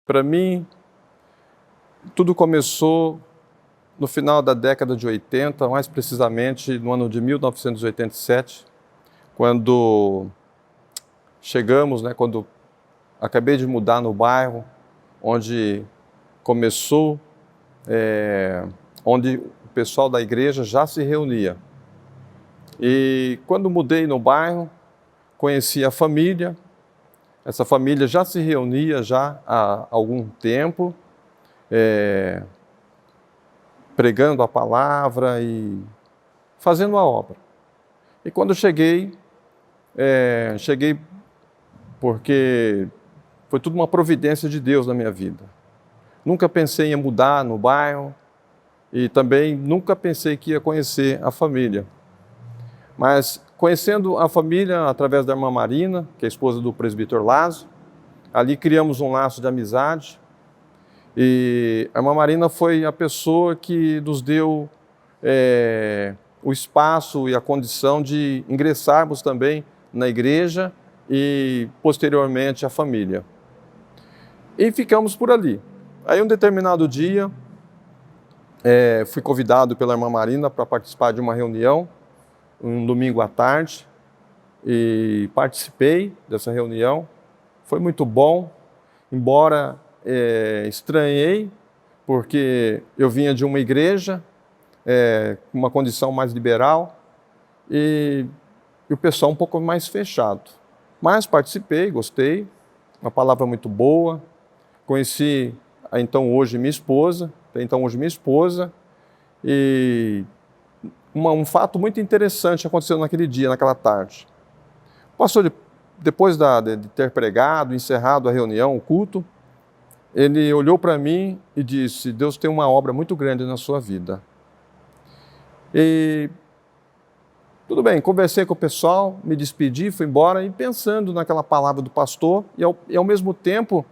Para mim, tudo começou no final da década de 80, mais precisamente no ano de 1987, quando chegamos, quando acabei de mudar no bairro, onde começou, onde o pessoal da igreja já se reunia. E quando mudei no bairro, conheci a família. Essa família já se reunia já há algum tempo, pregando a palavra e fazendo a obra. E quando cheguei porque foi tudo uma providência de Deus na minha vida. Nunca pensei em mudar no bairro e também nunca pensei que ia conhecer a família. Mas conhecendo a família através da irmã Marina, que é a esposa do presbítero Lázaro, ali criamos um laço de amizade. E a irmã Marina foi a pessoa que nos deu o espaço e a condição de ingressarmos também na igreja e, posteriormente, a família. E ficamos por ali. Aí, um determinado dia, fui convidado pela irmã Marina para participar de uma reunião, um domingo à tarde, e participei dessa reunião. Foi muito bom, embora estranhei, porque eu vinha de uma igreja com uma condição mais liberal e o pessoal um pouco mais fechado. Mas participei, gostei, uma palavra muito boa. Conheci então hoje minha esposa, e um fato muito interessante aconteceu naquele dia, naquela tarde. O pastor, depois de ter pregado, encerrado a reunião, o culto, ele olhou para mim e disse: Deus tem uma obra muito grande na sua vida. E tudo bem, conversei com o pessoal, me despedi, fui embora e pensando naquela palavra do pastor e ao mesmo tempo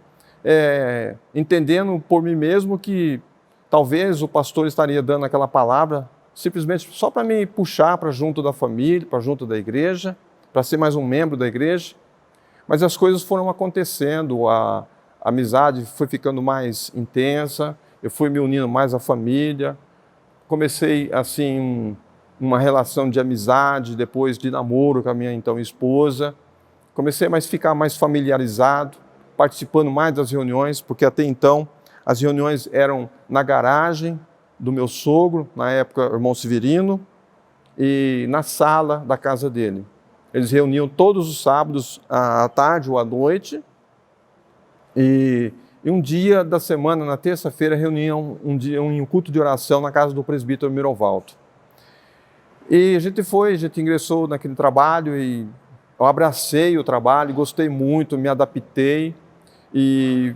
entendendo por mim mesmo que talvez o pastor estaria dando aquela palavra simplesmente só para me puxar para junto da família, para junto da igreja, para ser mais um membro da igreja. Mas as coisas foram acontecendo, a amizade foi ficando mais intensa, eu fui me unindo mais à família, comecei assim uma relação de amizade, depois de namoro com a minha então esposa, comecei a ficar mais familiarizado, participando mais das reuniões, porque até então as reuniões eram na garagem do meu sogro, na época o irmão Severino, e na sala da casa dele. Eles reuniam todos os sábados à tarde ou à noite, e um dia da semana, na terça-feira, reuniam um culto de oração na casa do presbítero Mirovaldo. E a gente ingressou naquele trabalho e eu abracei o trabalho, gostei muito, me adaptei e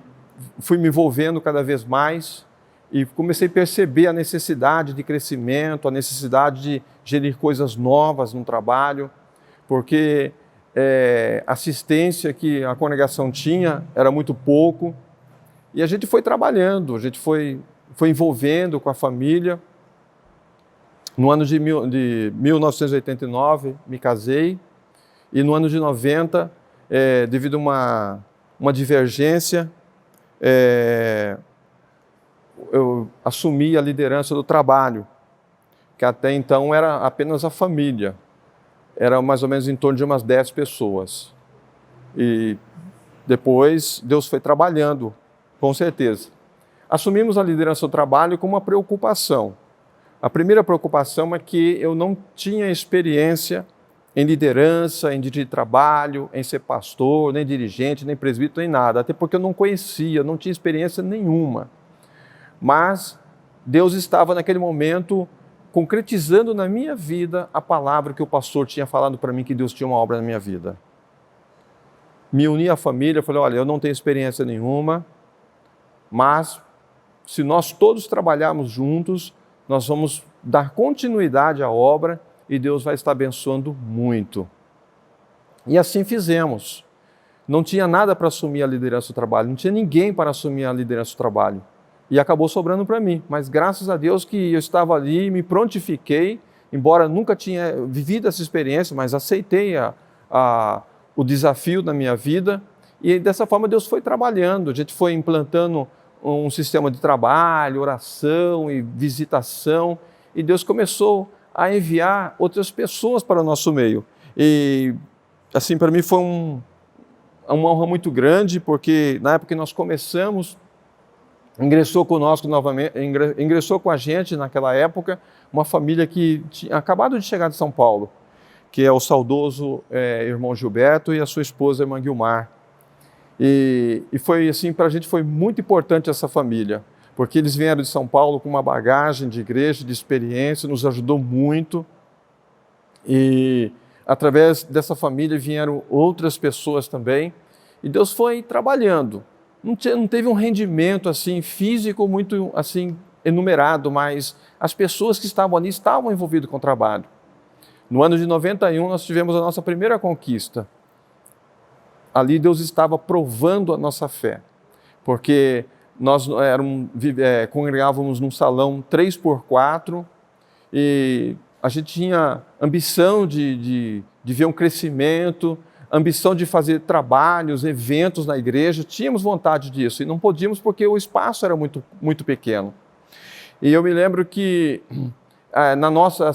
fui me envolvendo cada vez mais e comecei a perceber a necessidade de crescimento, a necessidade de gerir coisas novas no trabalho, porque a assistência que a congregação tinha era muito pouco e a gente foi trabalhando, a gente foi envolvendo com a família. No ano de 1989, me casei, e no ano de 90, devido a uma divergência, eu assumi a liderança do trabalho, que até então era apenas a família, era mais ou menos em torno de umas 10 pessoas. E depois Deus foi trabalhando, com certeza. Assumimos a liderança do trabalho com uma preocupação. A primeira preocupação é que eu não tinha experiência em liderança, em dirigir trabalho, em ser pastor, nem dirigente, nem presbítero, nem nada, até porque eu não conhecia, não tinha experiência nenhuma. Mas Deus estava naquele momento concretizando na minha vida a palavra que o pastor tinha falado para mim, que Deus tinha uma obra na minha vida. Me uni à família, falei: olha, eu não tenho experiência nenhuma, mas se nós todos trabalharmos juntos, nós vamos dar continuidade à obra e Deus vai estar abençoando muito. E assim fizemos. Não tinha nada para assumir a liderança do trabalho, não tinha ninguém para assumir a liderança do trabalho. E acabou sobrando para mim. Mas graças a Deus que eu estava ali, me prontifiquei, embora nunca tinha vivido essa experiência, mas aceitei o desafio da minha vida E dessa forma Deus foi trabalhando, a gente foi implantando um sistema de trabalho, oração e visitação, e Deus começou a enviar outras pessoas para o nosso meio. E assim, para mim foi uma honra muito grande, porque na época que nós começamos, ingressou conosco novamente, ingressou com a gente naquela época, uma família que tinha acabado de chegar de São Paulo, que é o saudoso irmão Gilberto e a sua esposa, irmã Guilmar. E foi assim, para a gente foi muito importante essa família, porque eles vieram de São Paulo com uma bagagem de igreja, de experiência, nos ajudou muito. E através dessa família vieram outras pessoas também, e Deus foi trabalhando. Não teve um rendimento assim físico muito assim enumerado, mas as pessoas que estavam ali estavam envolvidas com o trabalho. No ano de 91 nós tivemos a nossa primeira conquista. Ali Deus estava provando a nossa fé, porque nós congregávamos num salão 3x4 e a gente tinha ambição de ver um crescimento, ambição de fazer trabalhos, eventos na igreja, tínhamos vontade disso e não podíamos porque o espaço era muito, muito pequeno. E eu me lembro que a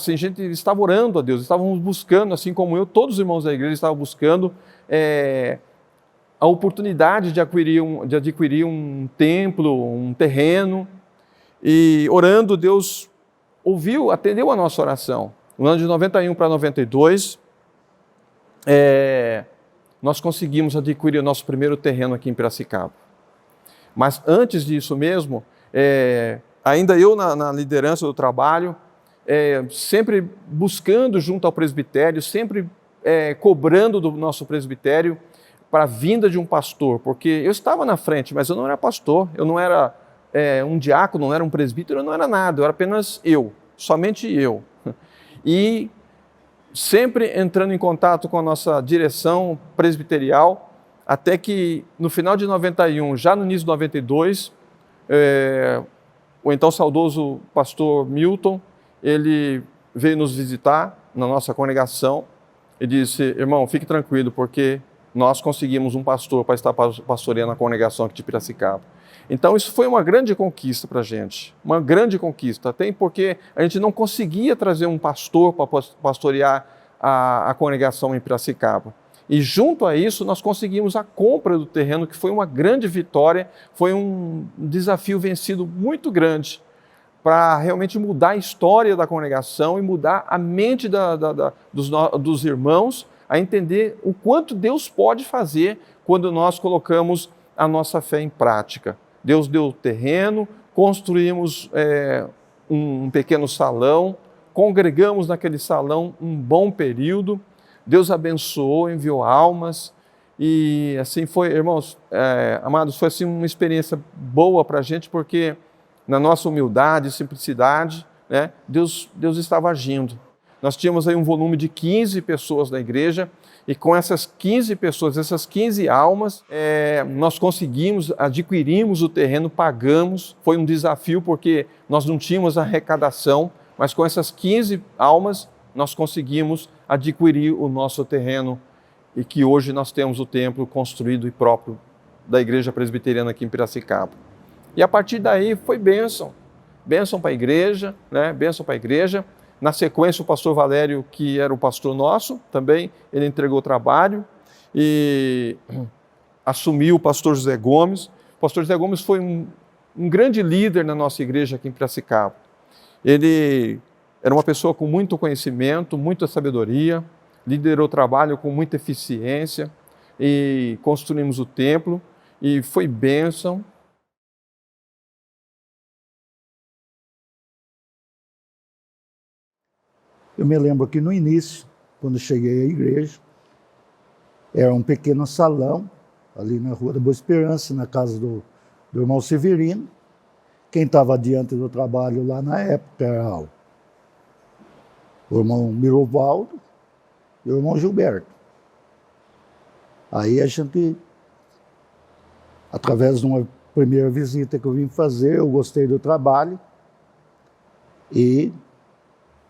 gente estava orando a Deus, estávamos buscando, assim como eu, todos os irmãos da igreja estavam buscando a oportunidade de adquirir um templo, um terreno, e orando, Deus ouviu, atendeu a nossa oração. No ano de 91 para 92, nós conseguimos adquirir o nosso primeiro terreno aqui em Piracicaba. Mas antes disso mesmo, ainda eu na liderança do trabalho, sempre buscando junto ao presbitério, sempre cobrando do nosso presbitério para a vinda de um pastor, porque eu estava na frente, mas eu não era pastor, eu não era um diácono, não era um presbítero, eu não era nada, eu era apenas eu, somente eu. E sempre entrando em contato com a nossa direção presbiterial, até que no final de 91, já no início de 92, o então saudoso pastor Milton, ele veio nos visitar na nossa congregação e disse: irmão, fique tranquilo, porque nós conseguimos um pastor para estar pastoreando a congregação aqui de Piracicaba. Então isso foi uma grande conquista para a gente, uma grande conquista, até porque a gente não conseguia trazer um pastor para pastorear a congregação em Piracicaba. E junto a isso nós conseguimos a compra do terreno, que foi uma grande vitória, foi um desafio vencido muito grande, para realmente mudar a história da congregação e mudar a mente dos irmãos, a entender o quanto Deus pode fazer quando nós colocamos a nossa fé em prática. Deus deu o terreno, construímos um pequeno salão, congregamos naquele salão um bom período, Deus abençoou, enviou almas, e assim foi, irmãos, amados, foi assim uma experiência boa para a gente, porque na nossa humildade e simplicidade, né, Deus estava agindo. Nós tínhamos aí um volume de 15 pessoas na igreja, e com essas 15 pessoas, essas 15 almas, nós adquirimos o terreno, pagamos. Foi um desafio porque nós não tínhamos arrecadação, mas com essas 15 almas, nós conseguimos adquirir o nosso terreno, e que hoje nós temos o templo construído e próprio da Igreja Presbiteriana aqui em Piracicaba. E a partir daí foi bênção para a igreja, né? Bênção para a igreja. Na sequência, o pastor Valério, que era o pastor nosso, também, ele entregou o trabalho e assumiu o pastor José Gomes. O pastor José Gomes foi um grande líder na nossa igreja aqui em Piracicaba. Ele era uma pessoa com muito conhecimento, muita sabedoria, liderou o trabalho com muita eficiência e construímos o templo e foi bênção. Eu me lembro que no início, quando cheguei à igreja, era um pequeno salão, ali na Rua da Boa Esperança, na casa do irmão Severino. Quem estava diante do trabalho lá na época era o irmão Mirovaldo e o irmão Gilberto. Aí a gente, através de uma primeira visita que eu vim fazer, eu gostei do trabalho e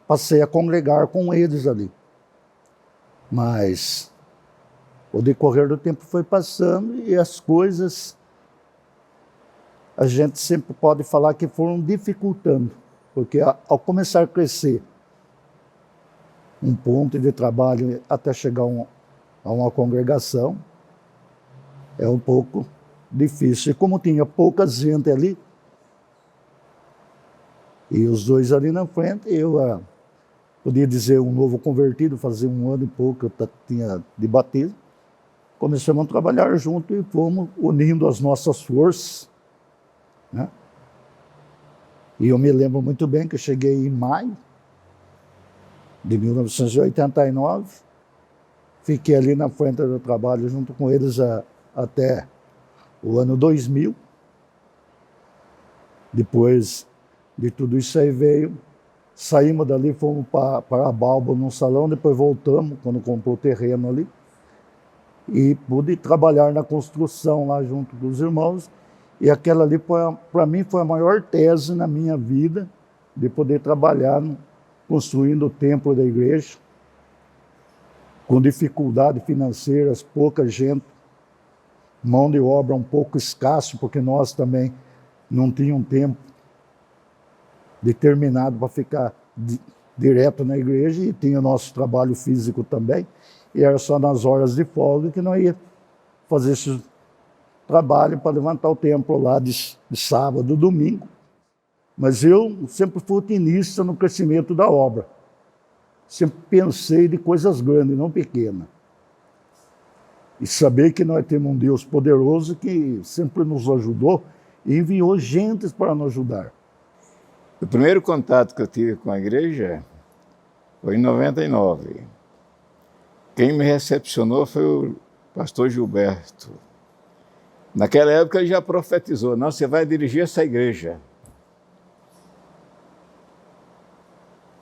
passei a congregar com eles ali. Mas o decorrer do tempo foi passando e as coisas, a gente sempre pode falar que foram dificultando, porque ao começar a crescer um ponto de trabalho até chegar a uma congregação, é um pouco difícil. E como tinha pouca gente ali, e os dois ali na frente, eu podia dizer um novo convertido, fazia 1 ano e pouco eu tinha de batismo. Começamos a trabalhar junto e fomos unindo as nossas forças, né? E eu me lembro muito bem que eu cheguei em maio de 1989, fiquei ali na frente do trabalho junto com eles até o ano 2000. Depois de tudo isso aí saímos dali, fomos para a Balbo num salão, depois voltamos, quando comprou o terreno ali, e pude trabalhar na construção lá junto com os irmãos, e aquela ali, para mim, foi a maior tese na minha vida, de poder trabalhar construindo o templo da igreja, com dificuldades financeiras, pouca gente, mão de obra um pouco escasso, porque nós também não tínhamos tempo determinado para ficar direto na igreja, e tinha o nosso trabalho físico também, e era só nas horas de folga que nós ia fazer esse trabalho para levantar o templo lá de sábado, domingo. Mas eu sempre fui otimista no crescimento da obra. Sempre pensei de coisas grandes, não pequenas. E saber que nós temos um Deus poderoso que sempre nos ajudou e enviou gentes para nos ajudar. O primeiro contato que eu tive com a igreja foi em 99. Quem me recepcionou foi o pastor Gilberto. Naquela época ele já profetizou: não, você vai dirigir essa igreja.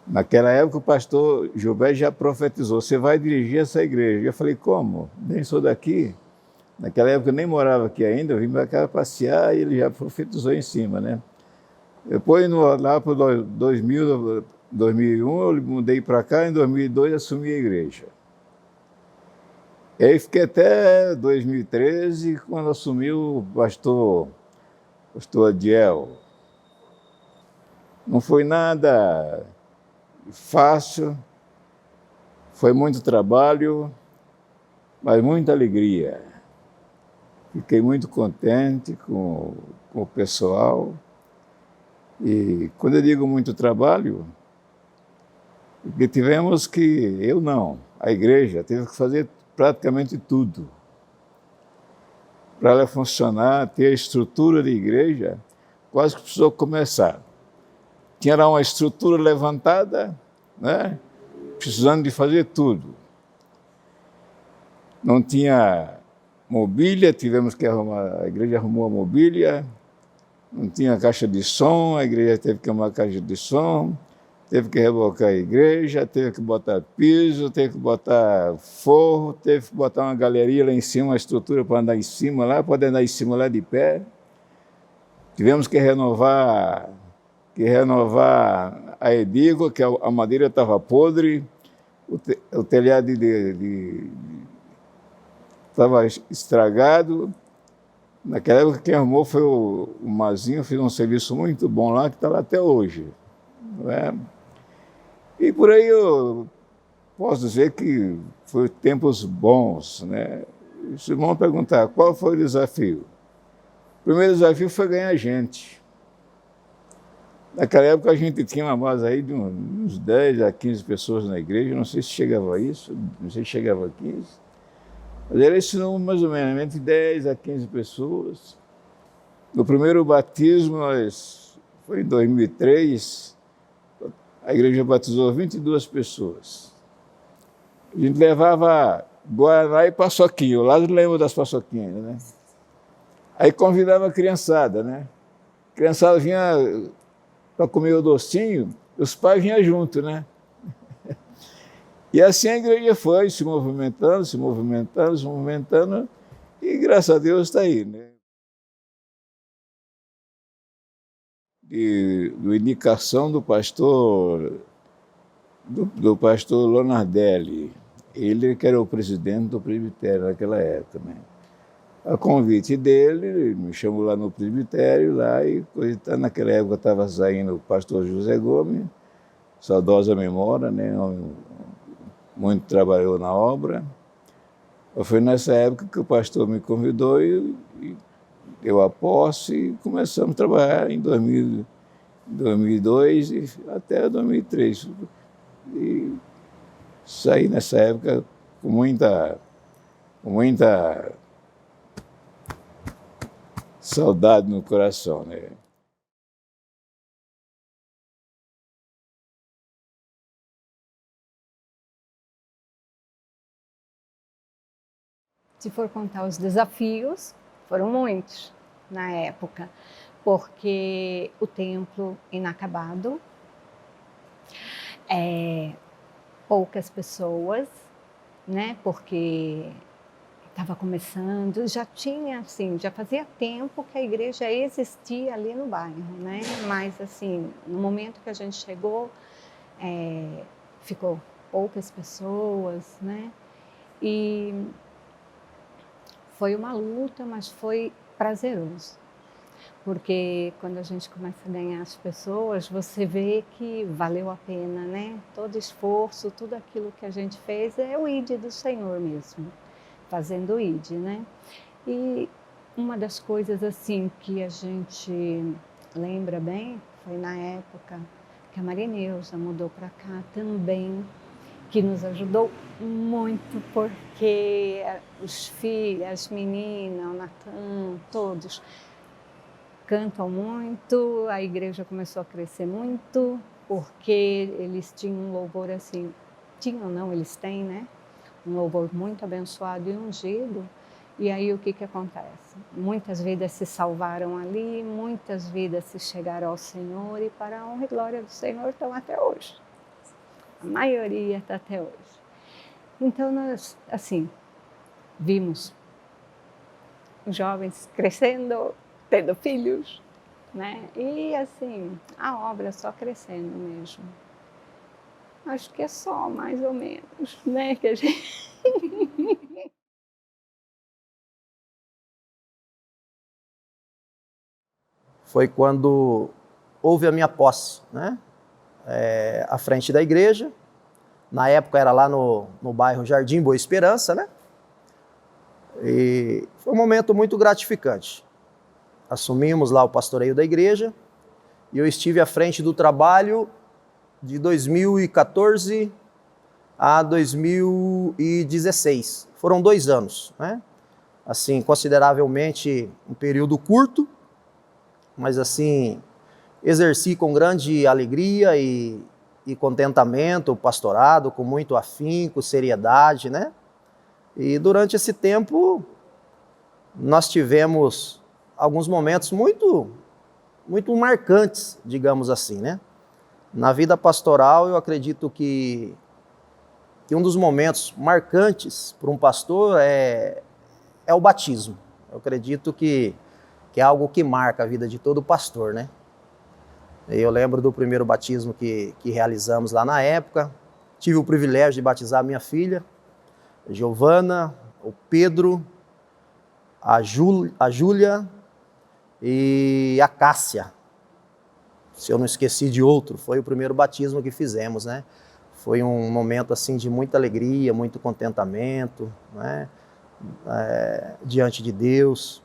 Naquela época o pastor Gilberto já profetizou: você vai dirigir essa igreja. Eu falei: como? Nem sou daqui. Naquela época eu nem morava aqui ainda, eu vim para cá passear e ele já profetizou em cima, né? Depois, lá para 2001, eu mudei para cá, em 2002 assumi a igreja. E aí fiquei até 2013, quando assumiu o pastor Adiel. Não foi nada fácil, foi muito trabalho, mas muita alegria. Fiquei muito contente com o pessoal. E quando eu digo muito trabalho, porque tivemos que, eu não, a igreja teve que fazer praticamente tudo. Para ela funcionar, ter a estrutura de igreja, quase que precisou começar. Tinha lá uma estrutura levantada, né, precisando de fazer tudo. Não tinha mobília, tivemos que arrumar, a igreja arrumou a mobília. Não tinha caixa de som, a igreja teve que arrumar caixa de som, teve que rebocar a igreja, teve que botar piso, teve que botar forro, teve que botar uma galeria lá em cima, uma estrutura para andar em cima lá, poder andar em cima lá de pé. Tivemos que renovar a edícula, que a madeira estava podre, o telhado estava estragado. Naquela época quem arrumou foi o Mazinho, fez um serviço muito bom lá, que está lá até hoje. Não é? E por aí eu posso dizer que foi tempos bons, né? Se vão perguntar qual foi o desafio. O primeiro desafio foi ganhar gente. Naquela época a gente tinha uma base aí de uns 10 a 15 pessoas na igreja, não sei se chegava a isso, não sei se chegava a 15. Mas era esse número mais ou menos, entre 10 a 15 pessoas. No primeiro batismo, foi em 2003, a igreja batizou 22 pessoas. A gente levava guaraná e paçoquinha, o Lázaro lembra das paçoquinhas, né? Aí convidava a criançada, né? A criançada vinha para comer o docinho, os pais vinham junto, né? E assim a igreja foi se movimentando, e graças a Deus está aí, né? Do indicação do pastor Lonardelli, Ele que era o presidente do presbitério naquela época, né? A convite dele, ele me chamou lá no presbitério, lá, e naquela época estava saindo o pastor José Gomes, saudosa memória, né? Muito trabalhou na obra. Foi nessa época que o pastor me convidou e deu a posse e começamos a trabalhar em 2002 e até 2003. E saí nessa época com muita saudade no coração, né? Se for contar os desafios, foram muitos na época, porque o templo inacabado, poucas pessoas, né? Porque estava começando, já tinha assim, já fazia tempo que a igreja existia ali no bairro, né? Mas assim, no momento que a gente chegou, ficou poucas pessoas, né? E foi uma luta, mas foi prazeroso, porque quando a gente começa a ganhar as pessoas, você vê que valeu a pena, né? Todo esforço, tudo aquilo que a gente fez é o ID do Senhor mesmo, fazendo o ID, né? E uma das coisas assim que a gente lembra bem foi na época que a Marineuza mudou para cá também, que nos ajudou muito, porque os filhos, as meninas, o Natan, todos cantam muito, a igreja começou a crescer muito, porque eles tinham um louvor assim, tinham não, eles têm, né? Um louvor muito abençoado e ungido. E aí o que acontece? Muitas vidas se salvaram ali, muitas vidas se chegaram ao Senhor e para a honra e glória do Senhor estão até hoje. A maioria está até hoje. Então nós, assim, vimos os jovens crescendo, tendo filhos, né? E assim, a obra só crescendo mesmo. Acho que é só, mais ou menos, né? Que a gente... Foi quando houve a minha posse, né? À frente da igreja. Na época era lá no bairro Jardim Boa Esperança, né? E foi um momento muito gratificante. Assumimos lá o pastoreio da igreja e eu estive à frente do trabalho de 2014 a 2016. Foram 2 anos, né? Assim, consideravelmente um período curto, mas assim, exerci com grande alegria e contentamento o pastorado, com muito afinco, seriedade, né? E durante esse tempo, nós tivemos alguns momentos muito marcantes, digamos assim, né? Na vida pastoral, eu acredito que um dos momentos marcantes para um pastor é o batismo. Eu acredito que é algo que marca a vida de todo pastor, né? Eu lembro do primeiro batismo que realizamos lá na época. Tive o privilégio de batizar a minha filha, a Giovana, o Pedro, a Júlia e a Cássia. Se eu não esqueci de outro, foi o primeiro batismo que fizemos, né? Foi um momento assim de muita alegria, muito contentamento, né? Diante de Deus,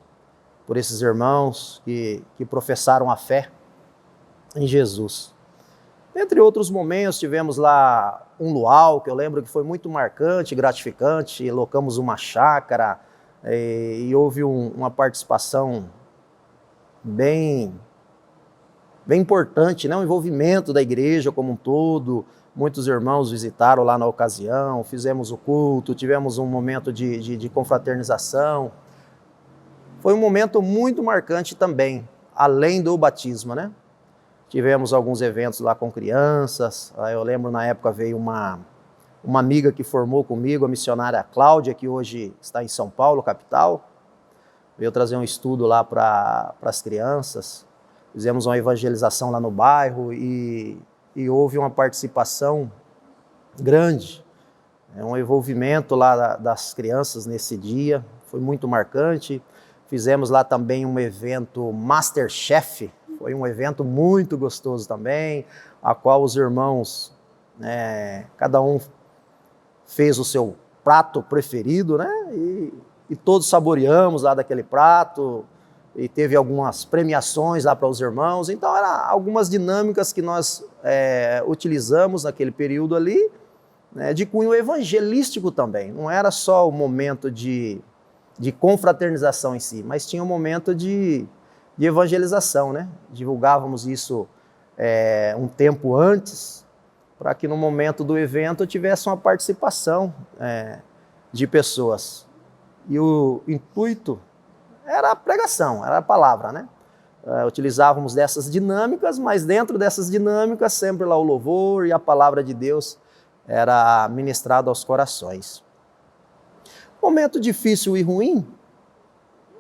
por esses irmãos que professaram a fé em Jesus. Entre outros momentos, tivemos lá um luau, que eu lembro que foi muito marcante, gratificante, locamos uma chácara e houve uma participação bem importante, né? Um envolvimento da igreja como um todo. Muitos irmãos visitaram lá na ocasião, fizemos o culto, tivemos um momento de confraternização. Foi um momento muito marcante também, além do batismo, né? Tivemos alguns eventos lá com crianças. Eu lembro na época veio uma amiga que formou comigo, a missionária Cláudia, que hoje está em São Paulo, capital. Veio trazer um estudo lá para as crianças. Fizemos uma evangelização lá no bairro e houve uma participação grande um envolvimento lá das crianças nesse dia, foi muito marcante. Fizemos lá também um evento Masterchef, foi um evento muito gostoso também, a qual os irmãos, cada um fez o seu prato preferido, né? E todos saboreamos lá daquele prato, e teve algumas premiações lá para os irmãos. Então, eram algumas dinâmicas que nós utilizamos naquele período ali, né, de cunho evangelístico também. Não era só o momento de confraternização em si, mas tinha um momento de evangelização, né? Divulgávamos isso um tempo antes, para que no momento do evento tivesse uma participação de pessoas. E o intuito era a pregação, era a palavra, né? Utilizávamos dessas dinâmicas, mas dentro dessas dinâmicas sempre lá o louvor e a palavra de Deus era ministrado aos corações. Momento difícil e ruim?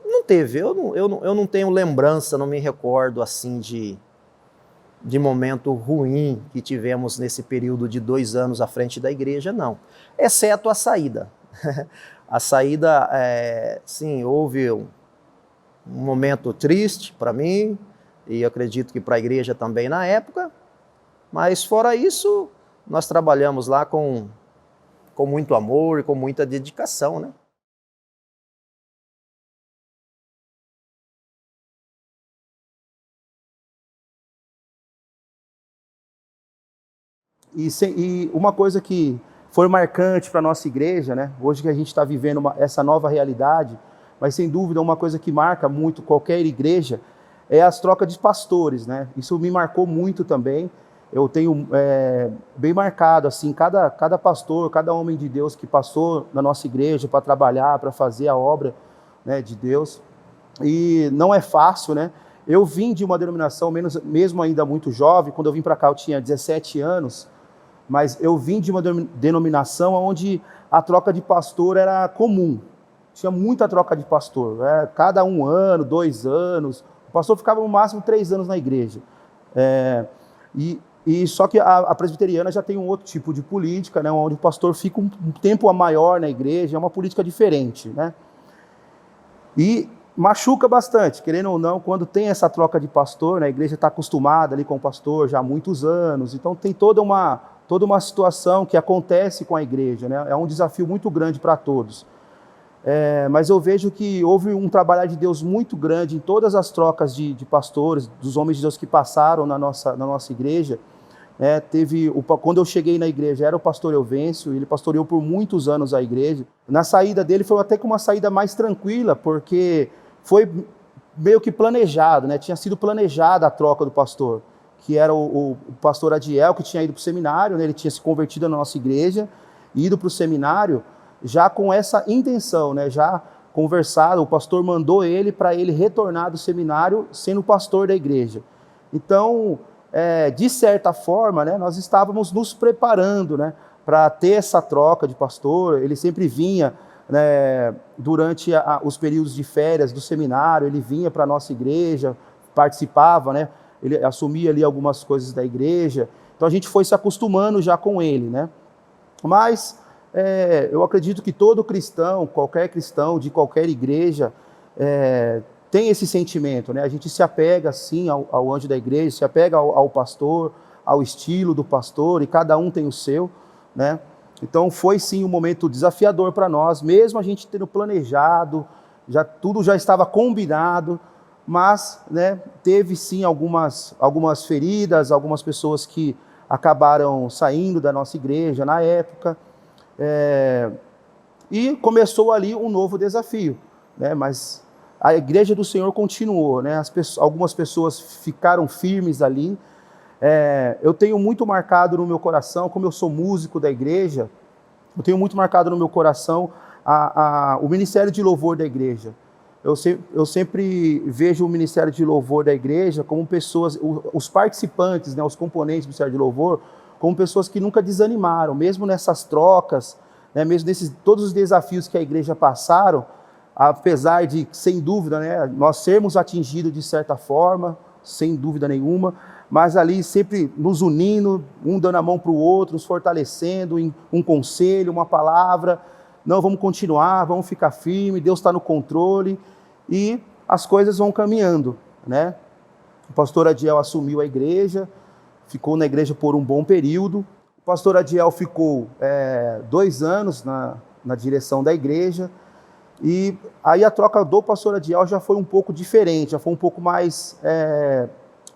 Não teve, eu não tenho lembrança, não me recordo assim de momento ruim que tivemos nesse período de 2 anos à frente da igreja, não. Exceto a saída. A saída, sim, houve um momento triste para mim, e acredito que para a igreja também na época, mas fora isso, nós trabalhamos lá com muito amor e com muita dedicação, né? E uma coisa que foi marcante para a nossa igreja, né? Hoje que a gente está vivendo essa nova realidade, mas sem dúvida uma coisa que marca muito qualquer igreja é as trocas de pastores, né? Isso me marcou muito também. Eu tenho bem marcado, assim, cada pastor, cada homem de Deus que passou na nossa igreja para trabalhar, para fazer a obra, né, de Deus. E não é fácil, né? Eu vim de uma denominação, mesmo ainda muito jovem, quando eu vim para cá eu tinha 17 anos, mas eu vim de uma denominação onde a troca de pastor era comum. Tinha muita troca de pastor, cada 1 ano, 2 anos. O pastor ficava no máximo 3 anos na igreja. E só que a presbiteriana já tem um outro tipo de política, né, onde o pastor fica um tempo a maior na igreja, é uma política diferente, né? E machuca bastante, querendo ou não, quando tem essa troca de pastor, né, a igreja está acostumada ali com o pastor já há muitos anos, então tem toda uma situação que acontece com a igreja, né? É um desafio muito grande para todos. Mas eu vejo que houve um trabalho de Deus muito grande em todas as trocas de pastores, dos homens de Deus que passaram na nossa igreja. Quando eu cheguei na igreja, era o pastor Elvêncio, ele pastoreou por muitos anos a igreja. Na saída dele foi até que uma saída mais tranquila, porque foi meio que planejado, né? Tinha sido planejada a troca do pastor, que era o pastor Adiel, que tinha ido para o seminário, né? Ele tinha se convertido na nossa igreja, ido para o seminário, já com essa intenção, né? Já conversado, o pastor mandou ele para ele retornar do seminário sendo pastor da igreja. Então, de certa forma, né, nós estávamos nos preparando, né, para ter essa troca de pastor. Ele sempre vinha, né, durante os períodos de férias do seminário, ele vinha para a nossa igreja, participava, né, ele assumia ali algumas coisas da igreja. Então a gente foi se acostumando já com ele, né? Mas eu acredito que todo cristão, qualquer cristão de qualquer igreja, tem esse sentimento, né? A gente se apega, sim, ao anjo da igreja, se apega ao pastor, ao estilo do pastor, e cada um tem o seu, né? Então foi, sim, um momento desafiador para nós, mesmo a gente tendo planejado, tudo já estava combinado, mas, né, teve, sim, algumas feridas, algumas pessoas que acabaram saindo da nossa igreja na época, e começou ali um novo desafio, né? Mas a igreja do Senhor continuou, né? Algumas pessoas ficaram firmes ali. Eu tenho muito marcado no meu coração, como eu sou músico da igreja, eu tenho muito marcado no meu coração o ministério de louvor da igreja. Eu sempre vejo o ministério de louvor da igreja como pessoas, os participantes, né, os componentes do ministério de louvor, como pessoas que nunca desanimaram, mesmo nessas trocas, né, mesmo nesses todos os desafios que a igreja passaram, apesar de, sem dúvida, né, nós sermos atingidos de certa forma, sem dúvida nenhuma, mas ali sempre nos unindo, um dando a mão para o outro, nos fortalecendo em um conselho, uma palavra. Não, vamos continuar, vamos ficar firme, Deus está no controle e as coisas vão caminhando, né? O pastor Adiel assumiu a igreja, ficou na igreja por um bom período. O pastor Adiel ficou 2 anos na direção da igreja. E aí a troca do pastor Adiel já foi um pouco diferente, já foi um pouco mais,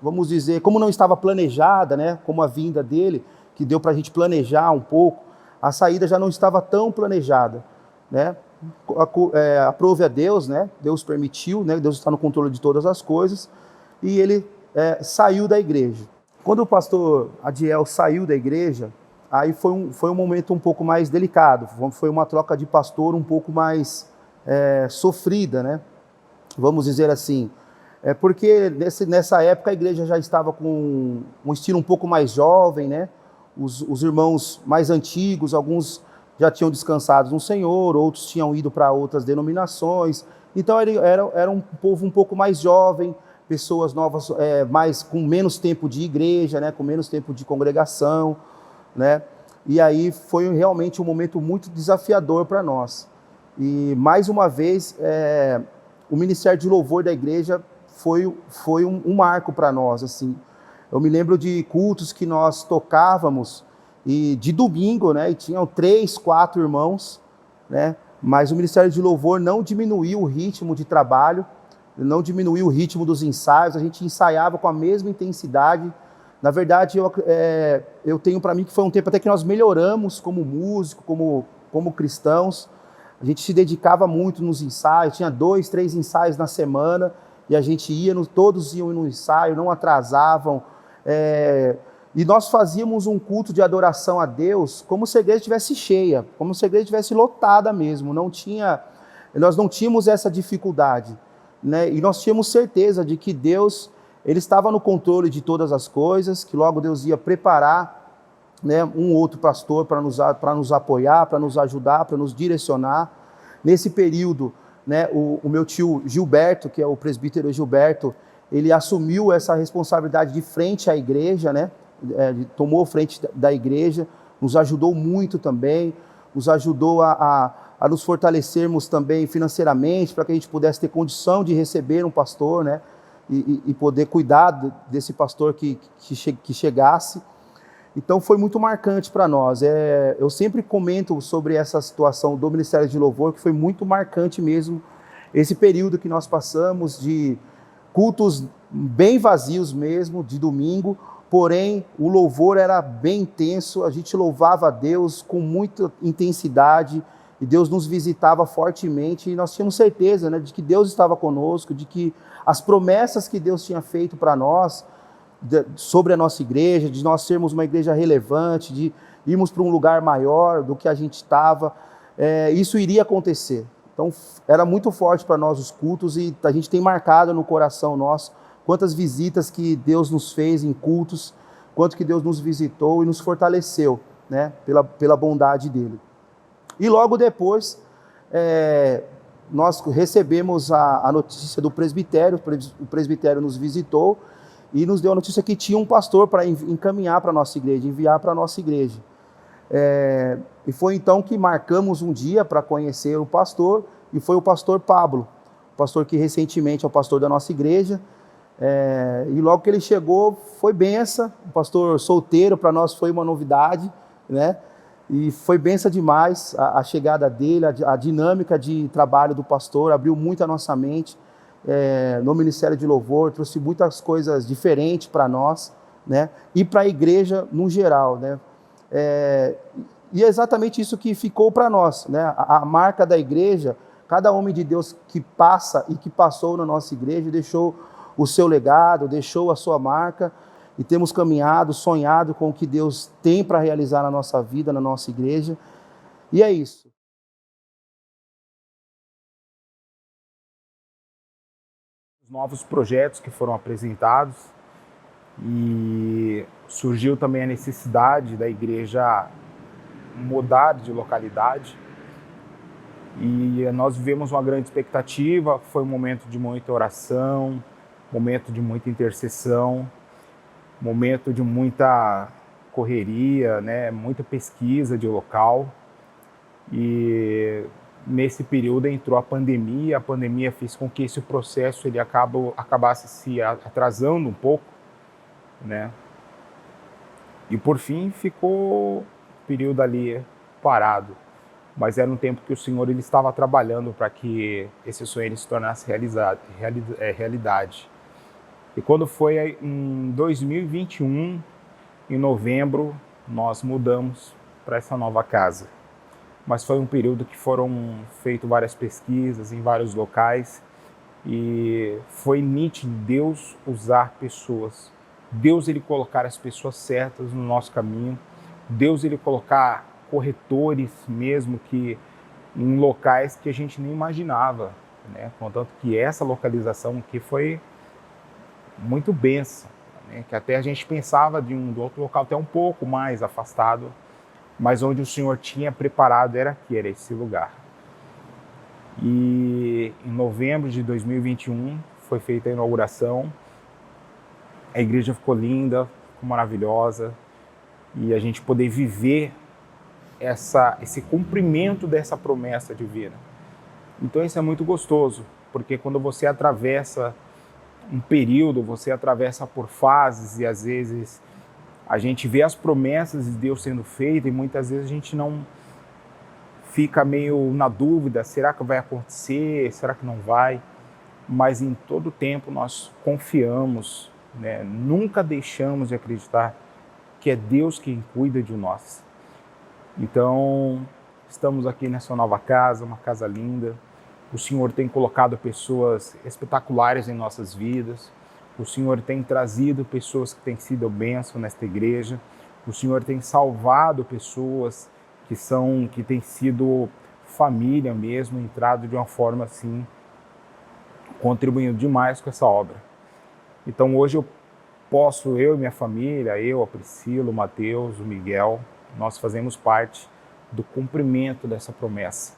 vamos dizer, como não estava planejada, né, como a vinda dele, que deu para a gente planejar um pouco, a saída já não estava tão planejada, né? Aprove a Deus, né? Deus permitiu, né? Deus está no controle de todas as coisas, e ele saiu da igreja. Quando o pastor Adiel saiu da igreja, aí foi um momento um pouco mais delicado, foi uma troca de pastor um pouco mais sofrida, né? Vamos dizer assim, porque nessa época a igreja já estava com um estilo um pouco mais jovem, né? Os irmãos mais antigos, alguns já tinham descansado no Senhor, outros tinham ido para outras denominações, então era um povo um pouco mais jovem, pessoas novas, com menos tempo de igreja, né? Com menos tempo de congregação, né? E aí foi realmente um momento muito desafiador para nós. E, mais uma vez, o Ministério de Louvor da igreja foi um marco para nós. Assim. Eu me lembro de cultos que nós tocávamos, e de domingo, né, e tinham 3, 4 irmãos, né, mas o Ministério de Louvor não diminuiu o ritmo de trabalho, não diminuiu o ritmo dos ensaios, a gente ensaiava com a mesma intensidade. Na verdade, eu tenho para mim que foi um tempo até que nós melhoramos como músico, como cristãos. A gente se dedicava muito nos ensaios, tinha 2, 3 ensaios na semana, e a gente ia, todos iam no ensaio, não atrasavam. E nós fazíamos um culto de adoração a Deus como se a igreja estivesse cheia, como se a igreja estivesse lotada mesmo. Nós não tínhamos essa dificuldade, né? E nós tínhamos certeza de que Deus, Ele estava no controle de todas as coisas, que logo Deus ia preparar, né, um outro pastor para nos apoiar, para nos ajudar, para nos direcionar. Nesse período, né, o meu tio Gilberto, que é o presbítero Gilberto, ele assumiu essa responsabilidade de frente à igreja, né, tomou frente da igreja, nos ajudou muito também, nos ajudou a nos fortalecermos também financeiramente, para que a gente pudesse ter condição de receber um pastor, né, e poder cuidar desse pastor que chegasse. Então foi muito marcante para nós. Eu sempre comento sobre essa situação do Ministério de Louvor, que foi muito marcante mesmo, esse período que nós passamos de cultos bem vazios mesmo, de domingo, porém o louvor era bem intenso, a gente louvava a Deus com muita intensidade, e Deus nos visitava fortemente, e nós tínhamos certeza, né, de que Deus estava conosco, de que as promessas que Deus tinha feito para nós, sobre a nossa igreja, de nós sermos uma igreja relevante, de irmos para um lugar maior do que a gente estava, isso iria acontecer. Então era muito forte para nós os cultos, e a gente tem marcado no coração nosso quantas visitas que Deus nos fez em cultos, quanto que Deus nos visitou e nos fortaleceu, né, pela bondade dele. E logo depois nós recebemos a notícia do presbitério, o presbitério nos visitou e nos deu a notícia que tinha um pastor para encaminhar para a nossa igreja, enviar para a nossa igreja. E foi então que marcamos um dia para conhecer o pastor, e foi o pastor Pablo, o pastor que recentemente é o pastor da nossa igreja. E logo que ele chegou, foi benção, o pastor solteiro para nós foi uma novidade, né? E foi benção demais a chegada dele, a dinâmica de trabalho do pastor, abriu muito a nossa mente. No Ministério de Louvor, trouxe muitas coisas diferentes para nós, né? E para a igreja no geral, né? E é exatamente isso que ficou para nós, né? A marca da igreja, cada homem de Deus que passa e que passou na nossa igreja deixou o seu legado, deixou a sua marca, e temos caminhado, sonhado com o que Deus tem para realizar na nossa vida, na nossa igreja, e é isso. Novos projetos que foram apresentados, e surgiu também a necessidade da igreja mudar de localidade, e nós vivemos uma grande expectativa. Foi um momento de muita oração, momento de muita intercessão, momento de muita correria, né? Muita pesquisa de local. E nesse período entrou a pandemia fez com que esse processo ele acabasse se atrasando um pouco, né? E por fim ficou o período ali parado. Mas era um tempo que o Senhor ele estava trabalhando para que esse sonho ele se tornasse realidade. E quando foi em 2021, em novembro, nós mudamos para essa nova casa. Mas foi um período que foram feitas várias pesquisas em vários locais e foi nítido Deus usar pessoas. Deus ele colocar as pessoas certas no nosso caminho. Deus ele colocar corretores mesmo que em locais que a gente nem imaginava, né? Contanto que essa localização aqui foi muito bênção, né? Que até a gente pensava do outro local até um pouco mais afastado, mas onde o Senhor tinha preparado era esse lugar. E em novembro de 2021 foi feita a inauguração, a igreja ficou linda, ficou maravilhosa, e a gente poder viver esse cumprimento dessa promessa divina. Então isso é muito gostoso, porque quando você atravessa um período, você atravessa por fases e às vezes a gente vê as promessas de Deus sendo feitas e muitas vezes a gente não fica meio na dúvida, será que vai acontecer, será que não vai? Mas em todo tempo nós confiamos, né? Nunca deixamos de acreditar que é Deus quem cuida de nós. Então, estamos aqui nessa nova casa, uma casa linda. O Senhor tem colocado pessoas espetaculares em nossas vidas. O Senhor tem trazido pessoas que têm sido bênção nesta igreja. O Senhor tem salvado pessoas que têm sido família mesmo, entrado de uma forma assim, contribuindo demais com essa obra. Então hoje eu e minha família, a Priscila, o Mateus, o Miguel, nós fazemos parte do cumprimento dessa promessa.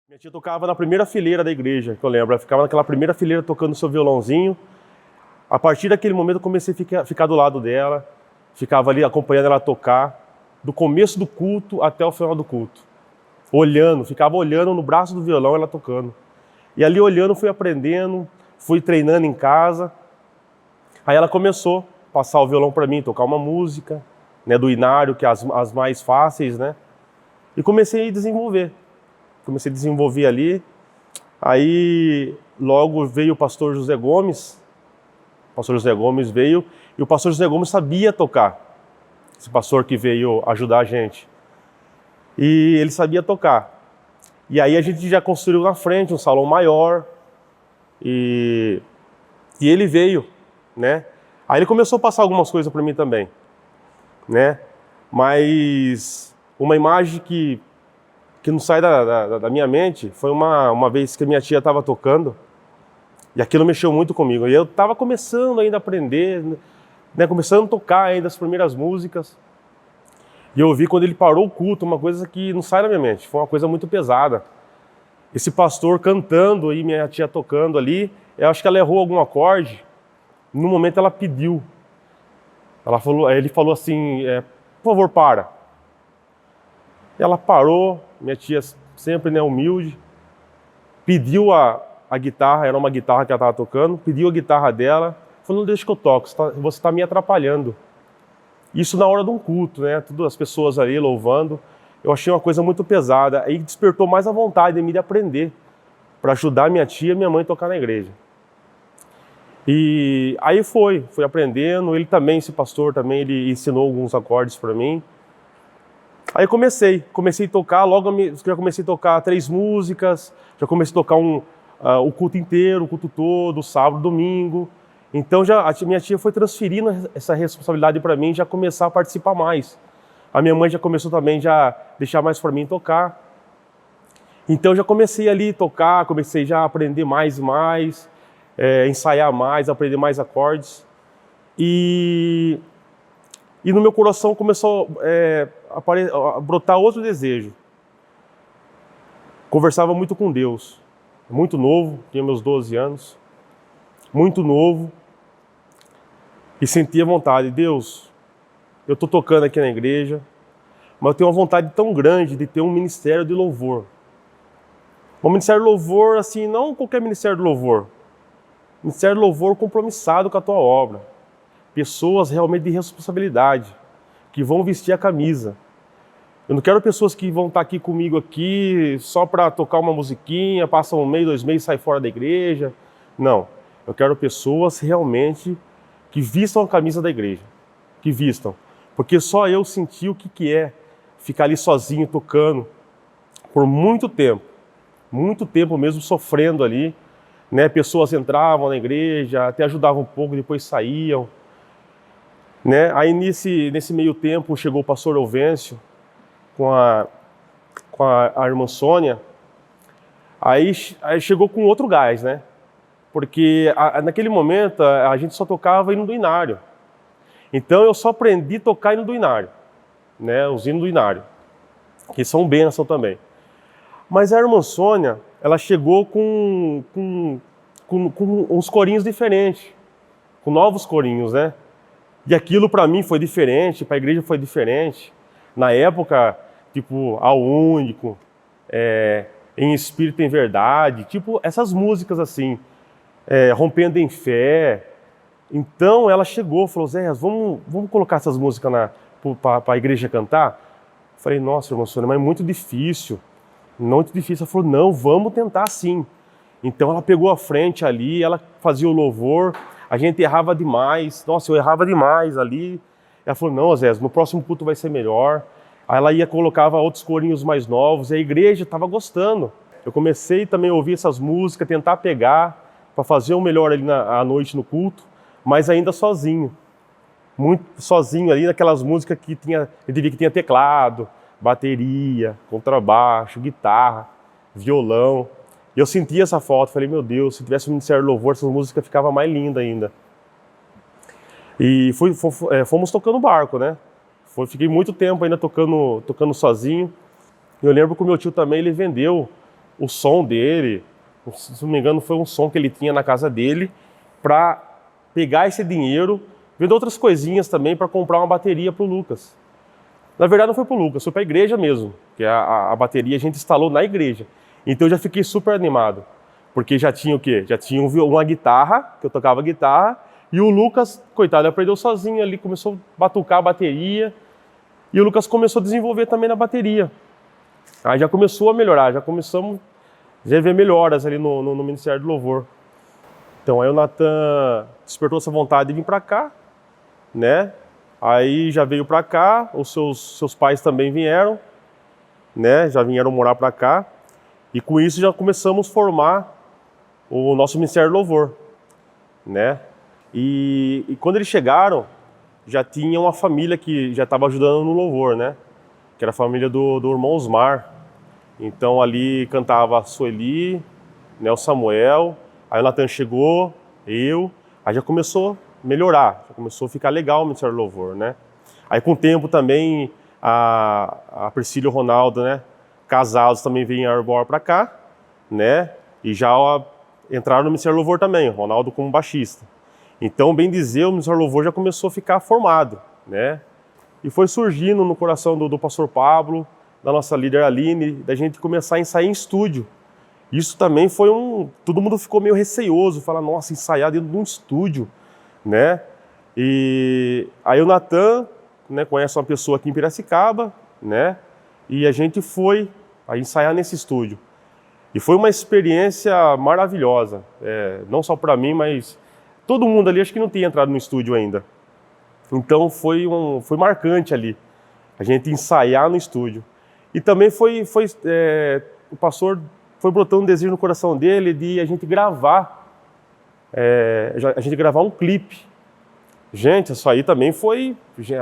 Minha tia tocava na primeira fileira da igreja, que eu lembro. Ela ficava naquela primeira fileira tocando seu violãozinho. A partir daquele momento eu comecei a ficar do lado dela, ficava ali acompanhando ela tocar, do começo do culto até o final do culto. Ficava olhando no braço do violão ela tocando. E ali olhando fui aprendendo, fui treinando em casa. Aí ela começou a passar o violão para mim, tocar uma música, né, do Inário, que é as mais fáceis, né? E comecei a desenvolver. Ali. Aí logo veio o pastor José Gomes. O pastor José Gomes veio e o pastor José Gomes sabia tocar. Esse pastor que veio ajudar a gente. E ele sabia tocar. E aí a gente já construiu na frente um salão maior. E ele veio, né? Aí ele começou a passar algumas coisas para mim também, né? Mas uma imagem que não sai da minha mente foi uma vez que a minha tia estava tocando e aquilo mexeu muito comigo. E eu estava começando ainda a aprender, né? Começando a tocar ainda as primeiras músicas. E eu ouvi quando ele parou o culto, uma coisa que não sai da minha mente, foi uma coisa muito pesada. Esse pastor cantando e minha tia tocando ali, eu acho que ela errou algum acorde. No momento ela pediu. Ele falou assim, por favor, para. Ela parou, minha tia sempre, né, humilde, pediu a guitarra, era uma guitarra que ela estava tocando, pediu a guitarra dela, falou, não deixa que eu toco, você está me atrapalhando. Isso na hora de um culto, né, todas as pessoas ali louvando, eu achei uma coisa muito pesada, aí despertou mais a vontade de mim de aprender, para ajudar minha tia e minha mãe a tocar na igreja. E aí fui aprendendo, esse pastor também, ele ensinou alguns acordes para mim. Aí comecei a tocar, logo já comecei a tocar 3 músicas, já comecei a tocar o culto inteiro, o culto todo, sábado, domingo. Então minha tia foi transferindo essa responsabilidade para mim, já começar a participar mais. A minha mãe já começou também já deixar mais para mim tocar. Então já comecei ali a tocar, comecei já a aprender mais e mais, ensaiar mais, aprender mais acordes. E no meu coração começou a brotar outro desejo. conversava muito com Deus. Muito novo, tinha meus 12 anos. Muito novo. E sentia vontade. Deus, eu estou tocando aqui na igreja, mas eu tenho uma vontade tão grande de ter um ministério de louvor. Um ministério de louvor, assim, não qualquer ministério de louvor. Ministério de louvor compromissado com a tua obra. Pessoas realmente de responsabilidade, que vão vestir a camisa. Eu não quero pessoas que vão estar aqui comigo aqui só para tocar uma musiquinha, passam 1 mês, 2 meses e saem fora da igreja. Não. Eu quero pessoas realmente que vistam a camisa da igreja. Que vistam. Porque só eu senti o que é ficar ali sozinho tocando por muito tempo mesmo sofrendo ali, né? Pessoas entravam na igreja, até ajudavam um pouco, depois saíam, né? Aí nesse meio tempo chegou o pastor Elvêncio com a irmã Sônia, aí chegou com outro gás, né? Porque naquele momento a gente só tocava hino do inário. Então eu só aprendi a tocar hino do inário, né? Os hinos do inário, que são bênção também. Mas a irmã Sônia, ela chegou com uns corinhos diferentes, com novos corinhos, né? E aquilo para mim foi diferente, para a igreja foi diferente. Na época, tipo, Ao Único, Em Espírito e em Verdade, tipo, essas músicas assim, Rompendo em Fé. Então ela chegou, falou, Zé, vamos colocar essas músicas para a igreja cantar? Eu falei, nossa, irmã Sônia, mas é muito difícil. Muito difícil. Ela falou, não, vamos tentar sim. Então ela pegou a frente ali, ela fazia o louvor, a gente errava demais. Nossa, eu errava demais ali. Ela falou, não, Zé, no próximo culto vai ser melhor. Aí ela colocava outros corinhos mais novos, e a igreja estava gostando. Eu comecei também a ouvir essas músicas, tentar pegar, para fazer o melhor ali à noite no culto, mas ainda sozinho. Muito sozinho ali naquelas músicas que tinha teclado, bateria, contrabaixo, guitarra, violão. E eu sentia essa falta, falei, meu Deus, se tivesse um ministério de louvor, essas músicas ficavam mais lindas ainda. E fomos tocando barco, né? Fiquei muito tempo ainda tocando sozinho. Eu lembro que o meu tio também, ele vendeu o som dele, se não me engano foi um som que ele tinha na casa dele, para pegar esse dinheiro, vender outras coisinhas também para comprar uma bateria para o Lucas. Na verdade não foi para o Lucas, foi para a igreja mesmo, que a bateria a gente instalou na igreja. Então eu já fiquei super animado, porque já tinha o quê? Já tinha uma guitarra, que eu tocava guitarra, e o Lucas, coitado, ele aprendeu sozinho ali, começou a batucar a bateria, e o Lucas começou a desenvolver também na bateria. Aí já começou a melhorar, já começamos a ver melhoras ali no Ministério do Louvor. Então aí o Natan despertou essa vontade de vir para cá, né? Aí já veio para cá, os seus pais também vieram, né? Já vieram morar para cá. E com isso já começamos a formar o nosso Ministério do Louvor, né? E quando eles chegaram, já tinha uma família que já estava ajudando no louvor, né? Que era a família do irmão Osmar. Então ali cantava a Sueli, né, o Samuel, aí o Natan chegou, aí já começou a melhorar, já começou a ficar legal o Ministério do Louvor, né? Aí com o tempo também a Priscila e o Ronaldo, né, casados também vieram embora para cá, né? E já entraram no Ministério do Louvor também, o Ronaldo como baixista. Então, bem dizer, o Ministério do Louvor já começou a ficar formado, né? E foi surgindo no coração do pastor Pablo, da nossa líder Aline, da gente começar a ensaiar em estúdio. Isso também foi todo mundo ficou meio receioso, falar, nossa, ensaiar dentro de um estúdio, né? E aí o Natan, né, conhece uma pessoa aqui em Piracicaba, né? E a gente foi a ensaiar nesse estúdio. E foi uma experiência maravilhosa, não só para mim, mas todo mundo ali acho que não tinha entrado no estúdio ainda. Então foi marcante ali, a gente ensaiar no estúdio. E também o pastor foi brotando um desejo no coração dele de a gente gravar um clipe. Gente, isso aí também foi,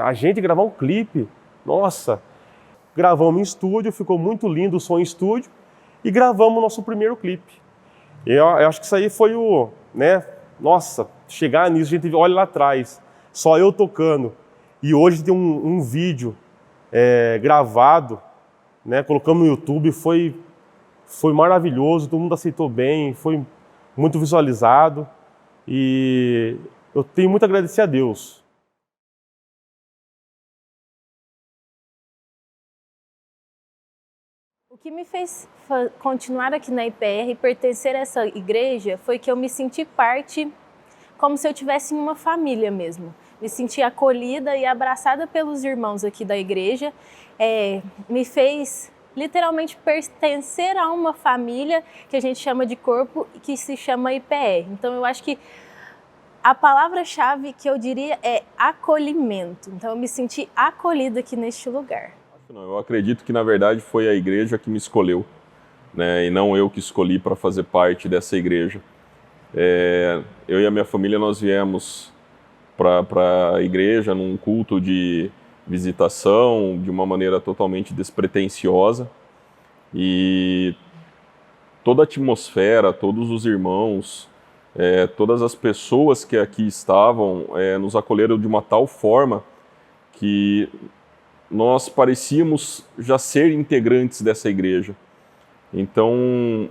a gente gravar um clipe, nossa. Gravamos em estúdio, ficou muito lindo o som em estúdio e gravamos o nosso primeiro clipe. Eu acho que isso aí foi né, nossa, chegar nisso, a gente olha lá atrás, só eu tocando. E hoje tem um vídeo gravado, né, colocamos no YouTube, foi foi maravilhoso, todo mundo aceitou bem, foi muito visualizado e eu tenho muito a agradecer a Deus. O que me fez continuar aqui na IPR e pertencer a essa igreja foi que eu me senti parte, como se eu tivesse em uma família mesmo. Me senti acolhida e abraçada pelos irmãos aqui da igreja. Me fez literalmente pertencer a uma família que a gente chama de corpo e que se chama IPR. Então eu acho que a palavra-chave que eu diria é acolhimento. Então eu me senti acolhida aqui neste lugar. Eu acredito que, na verdade, foi a igreja que me escolheu, né? E não eu que escolhi para fazer parte dessa igreja. Eu e a minha família, nós viemos para a igreja num culto de visitação, de uma maneira totalmente despretensiosa. E toda a atmosfera, todos os irmãos, todas as pessoas que aqui estavam nos acolheram de uma tal forma que nós parecíamos já ser integrantes dessa igreja. Então,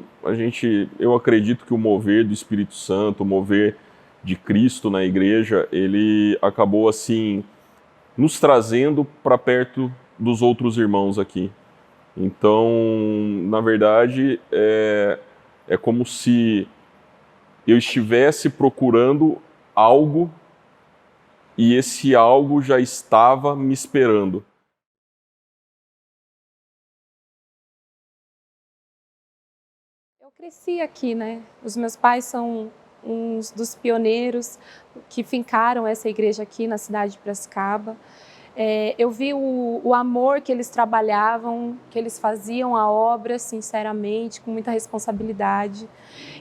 eu acredito que o mover do Espírito Santo, o mover de Cristo na igreja, ele acabou assim nos trazendo para perto dos outros irmãos aqui. Então, na verdade, é como se eu estivesse procurando algo e esse algo já estava me esperando. Cresci aqui, né? Os meus pais são uns dos pioneiros que fincaram essa igreja aqui na cidade de Piracicaba. Eu vi o amor que eles trabalhavam, que eles faziam a obra, sinceramente, com muita responsabilidade.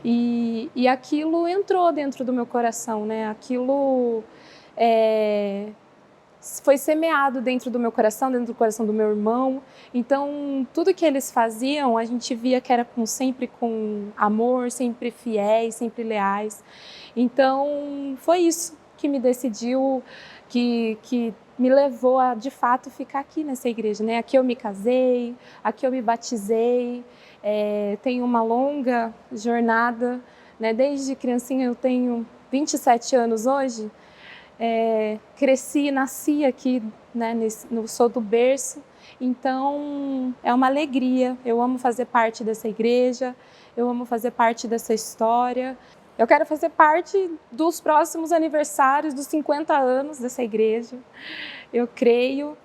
E aquilo entrou dentro do meu coração, né? Aquilo foi semeado dentro do meu coração, dentro do coração do meu irmão. Então, tudo que eles faziam, a gente via que era sempre com amor, sempre fiéis, sempre leais. Então, foi isso que me decidiu, que me levou a, de fato, ficar aqui nessa igreja, né? Aqui eu me casei, aqui eu me batizei, tenho uma longa jornada, né? Desde criancinha, eu tenho 27 anos hoje. Cresci e nasci aqui, né, sou do berço, então é uma alegria. Eu amo fazer parte dessa igreja, eu amo fazer parte dessa história. Eu quero fazer parte dos próximos aniversários dos 50 anos dessa igreja. Eu creio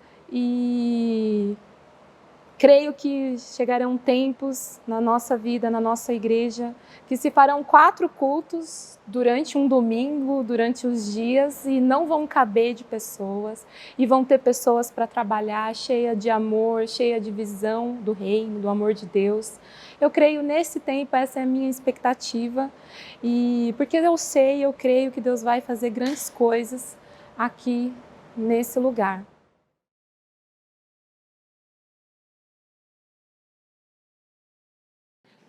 que chegarão tempos na nossa vida, na nossa igreja, que se farão 4 cultos durante um domingo, durante os dias, e não vão caber de pessoas, e vão ter pessoas para trabalhar, cheia de amor, cheia de visão do reino, do amor de Deus. Eu creio nesse tempo, essa é a minha expectativa, e porque eu creio que Deus vai fazer grandes coisas aqui nesse lugar.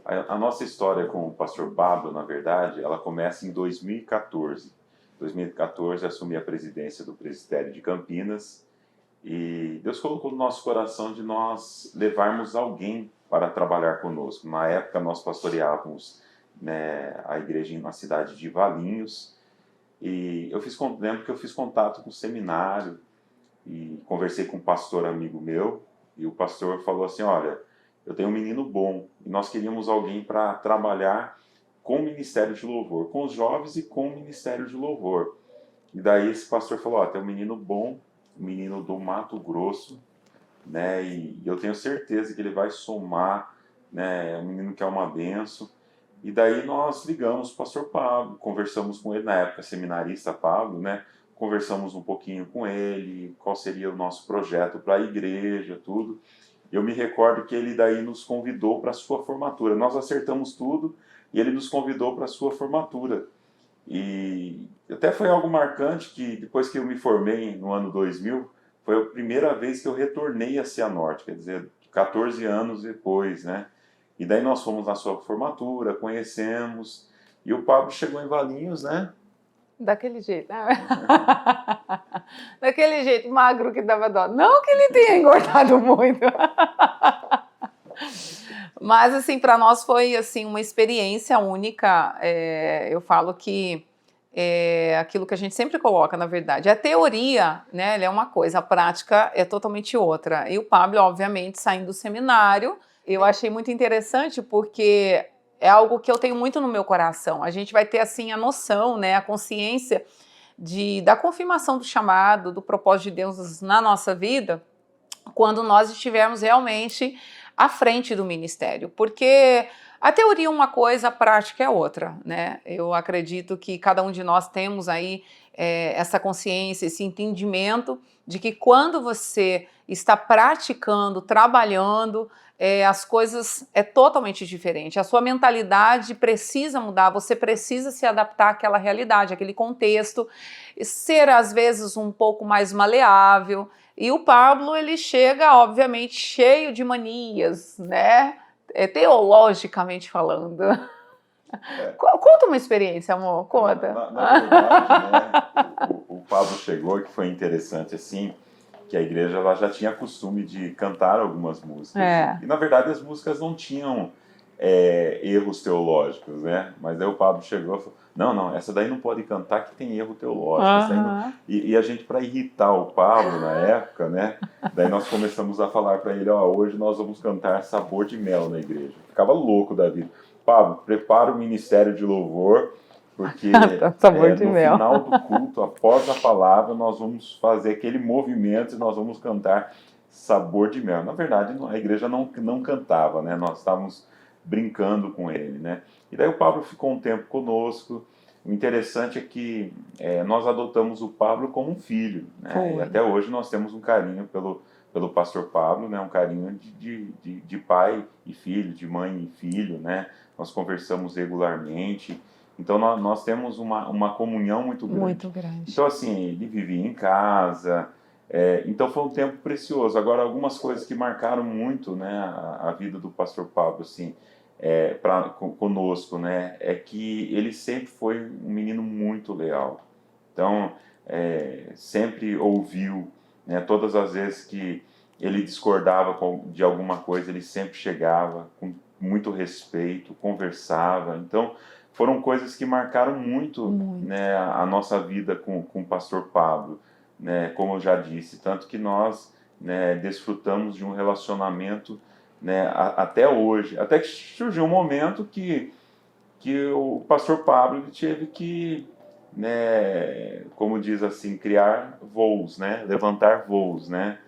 A nossa história com o pastor Pablo, na verdade, ela começa em 2014. Em 2014, assumi a presidência do Presbitério de Campinas e Deus colocou no nosso coração de nós levarmos alguém para trabalhar conosco. Na época, nós pastoreávamos, né, a igreja na cidade de Valinhos e lembro que eu fiz contato com o seminário e conversei com um pastor amigo meu e o pastor falou assim, olha, eu tenho um menino bom e nós queríamos alguém para trabalhar com o Ministério de Louvor, com os jovens e com o Ministério de Louvor. E daí esse pastor falou, tem um menino bom, um menino do Mato Grosso, né, e eu tenho certeza que ele vai somar, né, é um menino que é uma benção. E daí nós ligamos o pastor Pablo, conversamos com ele, na época seminarista Pablo, né, conversamos um pouquinho com ele, qual seria o nosso projeto para a igreja, tudo. Eu me recordo que ele daí nos convidou para a sua formatura. Nós acertamos tudo e ele nos convidou para a sua formatura. E até foi algo marcante que depois que eu me formei no ano 2000, foi a primeira vez que eu retornei a Cianorte, quer dizer, 14 anos depois, né? E daí nós fomos na sua formatura, conhecemos, e o Pablo chegou em Valinhos, né? Daquele jeito. Daquele jeito, magro que dava dó. Não que ele tenha engordado muito. Mas, assim, para nós foi, assim, uma experiência única. Eu falo que é aquilo que a gente sempre coloca, na verdade. A teoria, né, ela é uma coisa, a prática é totalmente outra. E o Pablo, obviamente, saindo do seminário, eu achei muito interessante porque é algo que eu tenho muito no meu coração. A gente vai ter, assim, a noção, né, a consciência da confirmação do chamado, do propósito de Deus na nossa vida, quando nós estivermos realmente à frente do ministério. Porque a teoria é uma coisa, a prática é outra, né? Eu acredito que cada um de nós temos aí essa consciência, esse entendimento de que quando você está praticando, trabalhando, as coisas é totalmente diferente. A sua mentalidade precisa mudar, você precisa se adaptar àquela realidade, àquele contexto, ser às vezes um pouco mais maleável. E o Pablo, ele chega, obviamente, cheio de manias, né? Teologicamente falando. Conta uma experiência, amor, conta. Na verdade, né, o Pablo chegou, que foi interessante, assim, que a igreja ela já tinha costume de cantar algumas músicas. E, na verdade, as músicas não tinham erros teológicos, né? Mas aí o Pablo chegou e falou, não, essa daí não pode cantar que tem erro teológico. Essa aí não... e a gente, para irritar o Pablo na época, né? Daí nós começamos a falar para ele, hoje nós vamos cantar Sabor de Mel na igreja. Ficava louco da vida. Pablo, prepara o ministério de louvor, porque no final do culto, após a palavra, nós vamos fazer aquele movimento e nós vamos cantar Sabor de Mel. Na verdade, a igreja não cantava, né? Nós estávamos brincando com ele, né? E daí o Pablo ficou um tempo conosco. O interessante é que nós adotamos o Pablo como um filho, né? E até hoje nós temos um carinho pelo pastor Pablo, né? Um carinho de pai e filho, de mãe e filho, né? Nós conversamos regularmente. Então nós temos uma comunhão muito grande. Muito grande. Então, assim, ele vivia em casa. Então foi um tempo precioso. Agora, algumas coisas que marcaram muito, né, a vida do pastor Pablo, assim, conosco, né, é que ele sempre foi um menino muito leal. Então, sempre ouviu, né, todas as vezes que ele discordava de alguma coisa, ele sempre chegava com muito respeito, conversava. Então, foram coisas que marcaram muito. Né, a nossa vida com o pastor Pablo, né, como eu já disse, tanto que nós, né, desfrutamos de um relacionamento, né, até hoje, até que surgiu um momento que o pastor Pablo ele teve que, né, como diz assim, criar voos, né, levantar voos, né?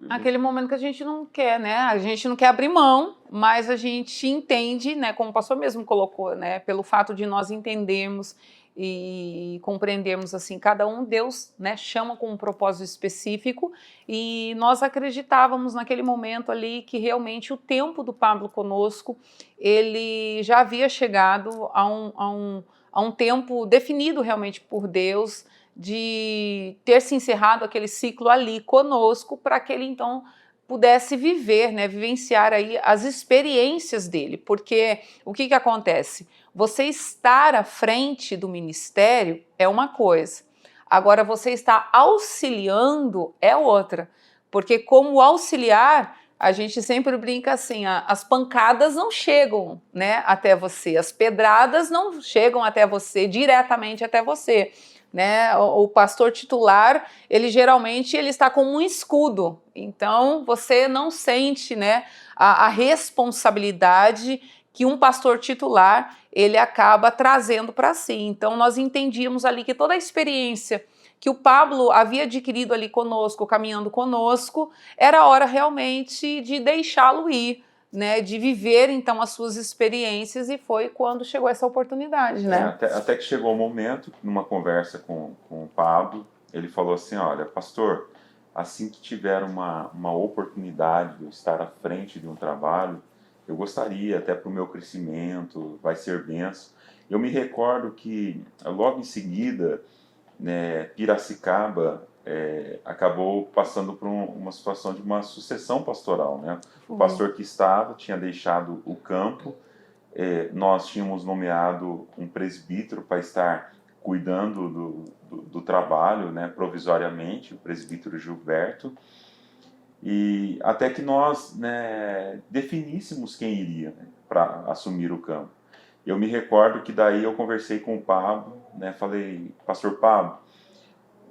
Aquele momento que a gente não quer, né? A gente não quer abrir mão, mas a gente entende, né, como o pastor mesmo colocou, né, pelo fato de nós entendermos e compreendermos assim, cada um, Deus, né, chama com um propósito específico, e nós acreditávamos naquele momento ali que realmente o tempo do Pablo conosco, ele já havia chegado a um tempo definido realmente por Deus, de ter se encerrado aquele ciclo ali conosco, para que ele então pudesse viver, né, vivenciar aí as experiências dele, porque o que acontece? Você estar à frente do ministério é uma coisa, agora você estar auxiliando é outra, porque como auxiliar, a gente sempre brinca assim, as pancadas não chegam, né, até você, as pedradas não chegam até você, diretamente até você, né? O pastor titular, ele geralmente está como um escudo, então você não sente, né, a responsabilidade que um pastor titular ele acaba trazendo para si. Então nós entendíamos ali que toda a experiência que o Pablo havia adquirido ali conosco, caminhando conosco, era a hora realmente de deixá-lo ir, né, de viver então as suas experiências, e foi quando chegou essa oportunidade, né? Até que chegou o momento, numa conversa com o Pablo, ele falou assim, olha, pastor, assim que tiver uma oportunidade de eu estar à frente de um trabalho, eu gostaria, até para o meu crescimento, vai ser benção. Eu me recordo que logo em seguida, né, Piracicaba acabou passando por uma situação de uma sucessão pastoral, né? O pastor que estava tinha deixado o campo, nós tínhamos nomeado um presbítero para estar cuidando do trabalho, né, provisoriamente, o presbítero Gilberto, E até que nós, né, definíssemos quem iria, né, para assumir o campo. Eu me recordo que daí eu conversei com o Pablo, né, falei, pastor Pablo,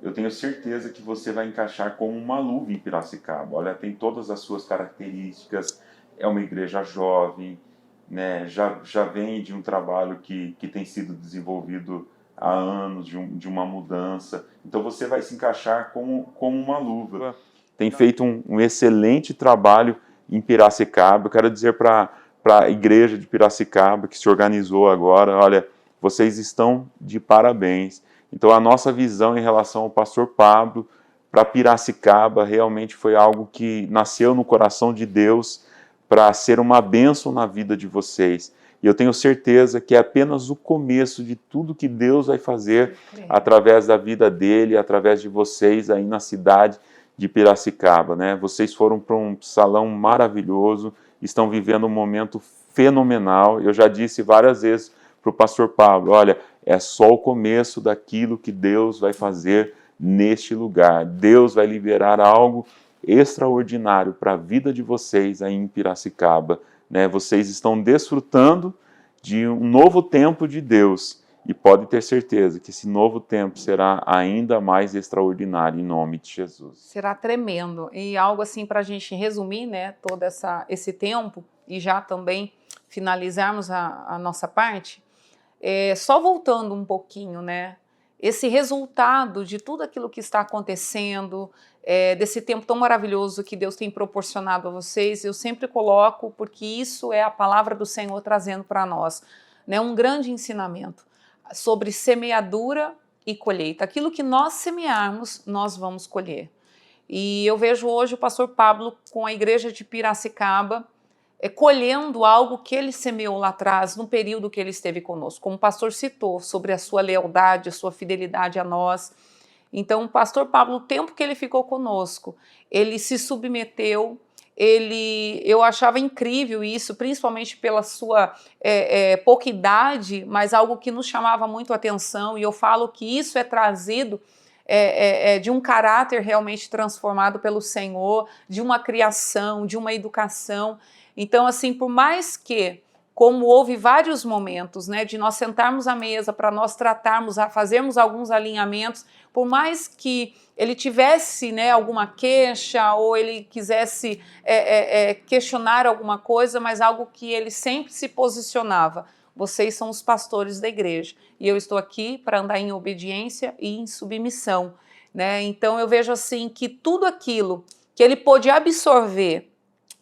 eu tenho certeza que você vai encaixar como uma luva em Piracicaba. Olha, tem todas as suas características, é uma igreja jovem, né, já vem de um trabalho que tem sido desenvolvido há anos, de uma mudança. Então você vai se encaixar como uma luva. Tem feito um excelente trabalho em Piracicaba. Eu quero dizer para a igreja de Piracicaba, que se organizou agora, olha, vocês estão de parabéns. Então a nossa visão em relação ao pastor Pablo para Piracicaba realmente foi algo que nasceu no coração de Deus para ser uma bênção na vida de vocês. E eu tenho certeza que é apenas o começo de tudo que Deus vai fazer através da vida dele, através de vocês aí na cidade de Piracicaba, né? Vocês foram para um salão maravilhoso, estão vivendo um momento fenomenal. Eu já disse várias vezes para o pastor Pablo, olha, é só o começo daquilo que Deus vai fazer neste lugar. Deus vai liberar algo extraordinário para a vida de vocês aí em Piracicaba, né? Vocês estão desfrutando de um novo tempo de Deus e pode ter certeza que esse novo tempo será ainda mais extraordinário em nome de Jesus. Será tremendo. E algo assim para a gente resumir, né, todo esse tempo e já também finalizarmos a nossa parte, só voltando um pouquinho, né, esse resultado de tudo aquilo que está acontecendo, desse tempo tão maravilhoso que Deus tem proporcionado a vocês, eu sempre coloco, porque isso é a palavra do Senhor trazendo para nós, né, um grande ensinamento sobre semeadura e colheita. Aquilo que nós semearmos, nós vamos colher. E eu vejo hoje o pastor Pablo com a igreja de Piracicaba colhendo algo que ele semeou lá atrás, no período que ele esteve conosco. Como o pastor citou, sobre a sua lealdade, a sua fidelidade a nós. Então, o pastor Pablo, o tempo que ele ficou conosco, ele se submeteu, eu achava incrível isso, principalmente pela sua pouca idade, mas algo que nos chamava muito a atenção, e eu falo que isso é trazido de um caráter realmente transformado pelo Senhor, de uma criação, de uma educação. Então, assim, por mais que, como houve vários momentos, né, de nós sentarmos à mesa para nós tratarmos, fazermos alguns alinhamentos, por mais que ele tivesse, né, alguma queixa ou ele quisesse questionar alguma coisa, mas algo que ele sempre se posicionava. Vocês são os pastores da igreja e eu estou aqui para andar em obediência e em submissão, né? Então eu vejo assim que tudo aquilo que ele pôde absorver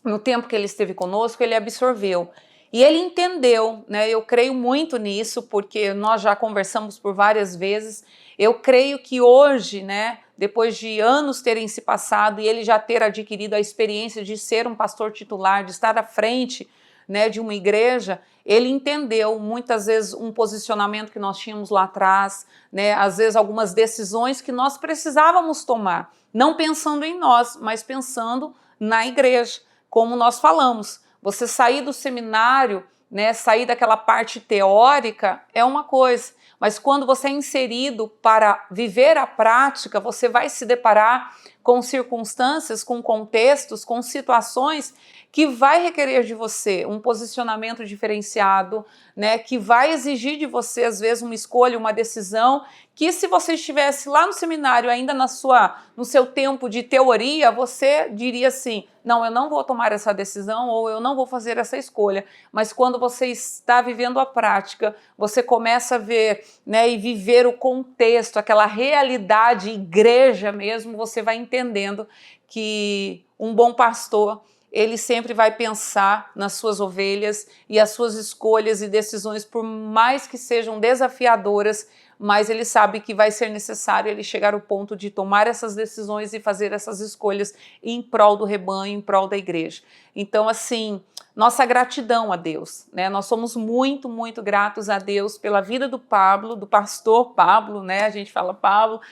no tempo que ele esteve conosco, ele absorveu. E ele entendeu, né? Eu creio muito nisso, porque nós já conversamos por várias vezes. Eu creio que hoje, né, depois de anos terem se passado e ele já ter adquirido a experiência de ser um pastor titular, de estar à frente, né, de uma igreja, ele entendeu muitas vezes um posicionamento que nós tínhamos lá atrás, né, às vezes algumas decisões que nós precisávamos tomar, não pensando em nós, mas pensando na igreja. Como nós falamos, você sair do seminário, né, sair daquela parte teórica é uma coisa, mas quando você é inserido para viver a prática, você vai se deparar com circunstâncias, com contextos, com situações que vai requerer de você um posicionamento diferenciado, né, que vai exigir de você, às vezes, uma escolha, uma decisão, que se você estivesse lá no seminário, ainda no seu tempo de teoria, você diria assim, não, eu não vou tomar essa decisão ou eu não vou fazer essa escolha. Mas quando você está vivendo a prática, você começa a ver, né, e viver o contexto, aquela realidade, igreja mesmo, você vai entendendo que um bom pastor, ele sempre vai pensar nas suas ovelhas e as suas escolhas e decisões, por mais que sejam desafiadoras, mas ele sabe que vai ser necessário ele chegar ao ponto de tomar essas decisões e fazer essas escolhas em prol do rebanho, em prol da igreja. Então, assim, nossa gratidão a Deus, né? Nós somos muito, muito gratos a Deus pela vida do Pablo, do pastor Pablo, né? A gente fala Pablo,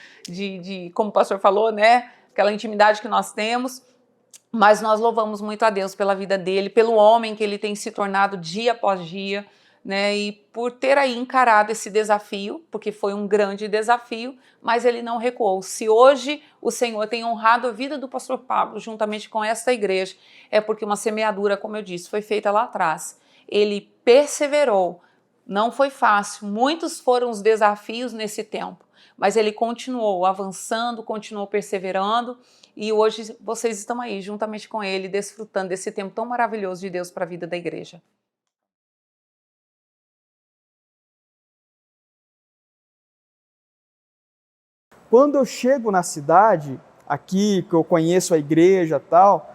como o pastor falou, né? Aquela intimidade que nós temos. Mas nós louvamos muito a Deus pela vida dele, pelo homem que ele tem se tornado dia após dia, né, e por ter aí encarado esse desafio, porque foi um grande desafio, mas ele não recuou. Se hoje o Senhor tem honrado a vida do pastor Pablo juntamente com esta igreja, é porque uma semeadura, como eu disse, foi feita lá atrás. Ele perseverou, não foi fácil, muitos foram os desafios nesse tempo, mas ele continuou avançando, continuou perseverando, e hoje vocês estão aí juntamente com ele, desfrutando desse tempo tão maravilhoso de Deus para a vida da igreja. Quando eu chego na cidade, aqui, que eu conheço a igreja e tal,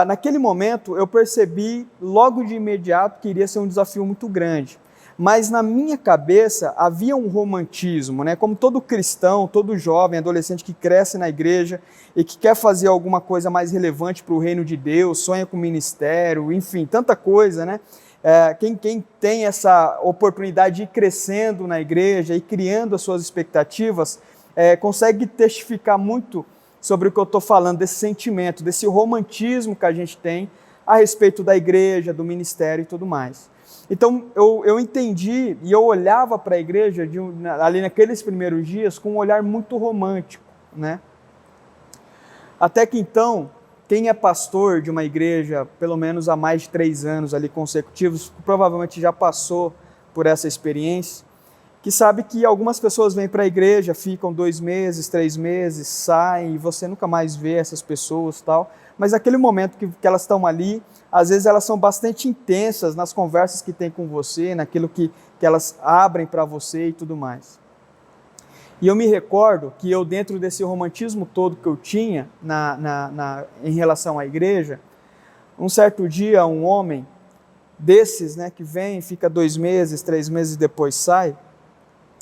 naquele momento eu percebi logo de imediato que iria ser um desafio muito grande. Mas na minha cabeça havia um romantismo, né? Como todo cristão, todo jovem, adolescente que cresce na igreja e que quer fazer alguma coisa mais relevante para o reino de Deus, sonha com ministério, enfim, tanta coisa, né? Quem tem essa oportunidade de ir crescendo na igreja e criando as suas expectativas, consegue testificar muito sobre o que eu estou falando, desse sentimento, desse romantismo que a gente tem a respeito da igreja, do ministério e tudo mais. Então, eu entendi e eu olhava para a igreja ali naqueles primeiros dias com um olhar muito romântico, né? Até que então, quem é pastor de uma igreja, pelo menos há mais de 3 anos ali consecutivos, provavelmente já passou por essa experiência, que sabe que algumas pessoas vêm para a igreja, ficam 2 meses, 3 meses, saem e você nunca mais vê essas pessoas e tal, mas naquele momento que elas estão ali, às vezes elas são bastante intensas nas conversas que tem com você, naquilo que elas abrem para você e tudo mais. E eu me recordo que eu, dentro desse romantismo todo que eu tinha em relação à igreja, um certo dia um homem desses, né, que vem, fica 2 meses, 3 meses e depois sai,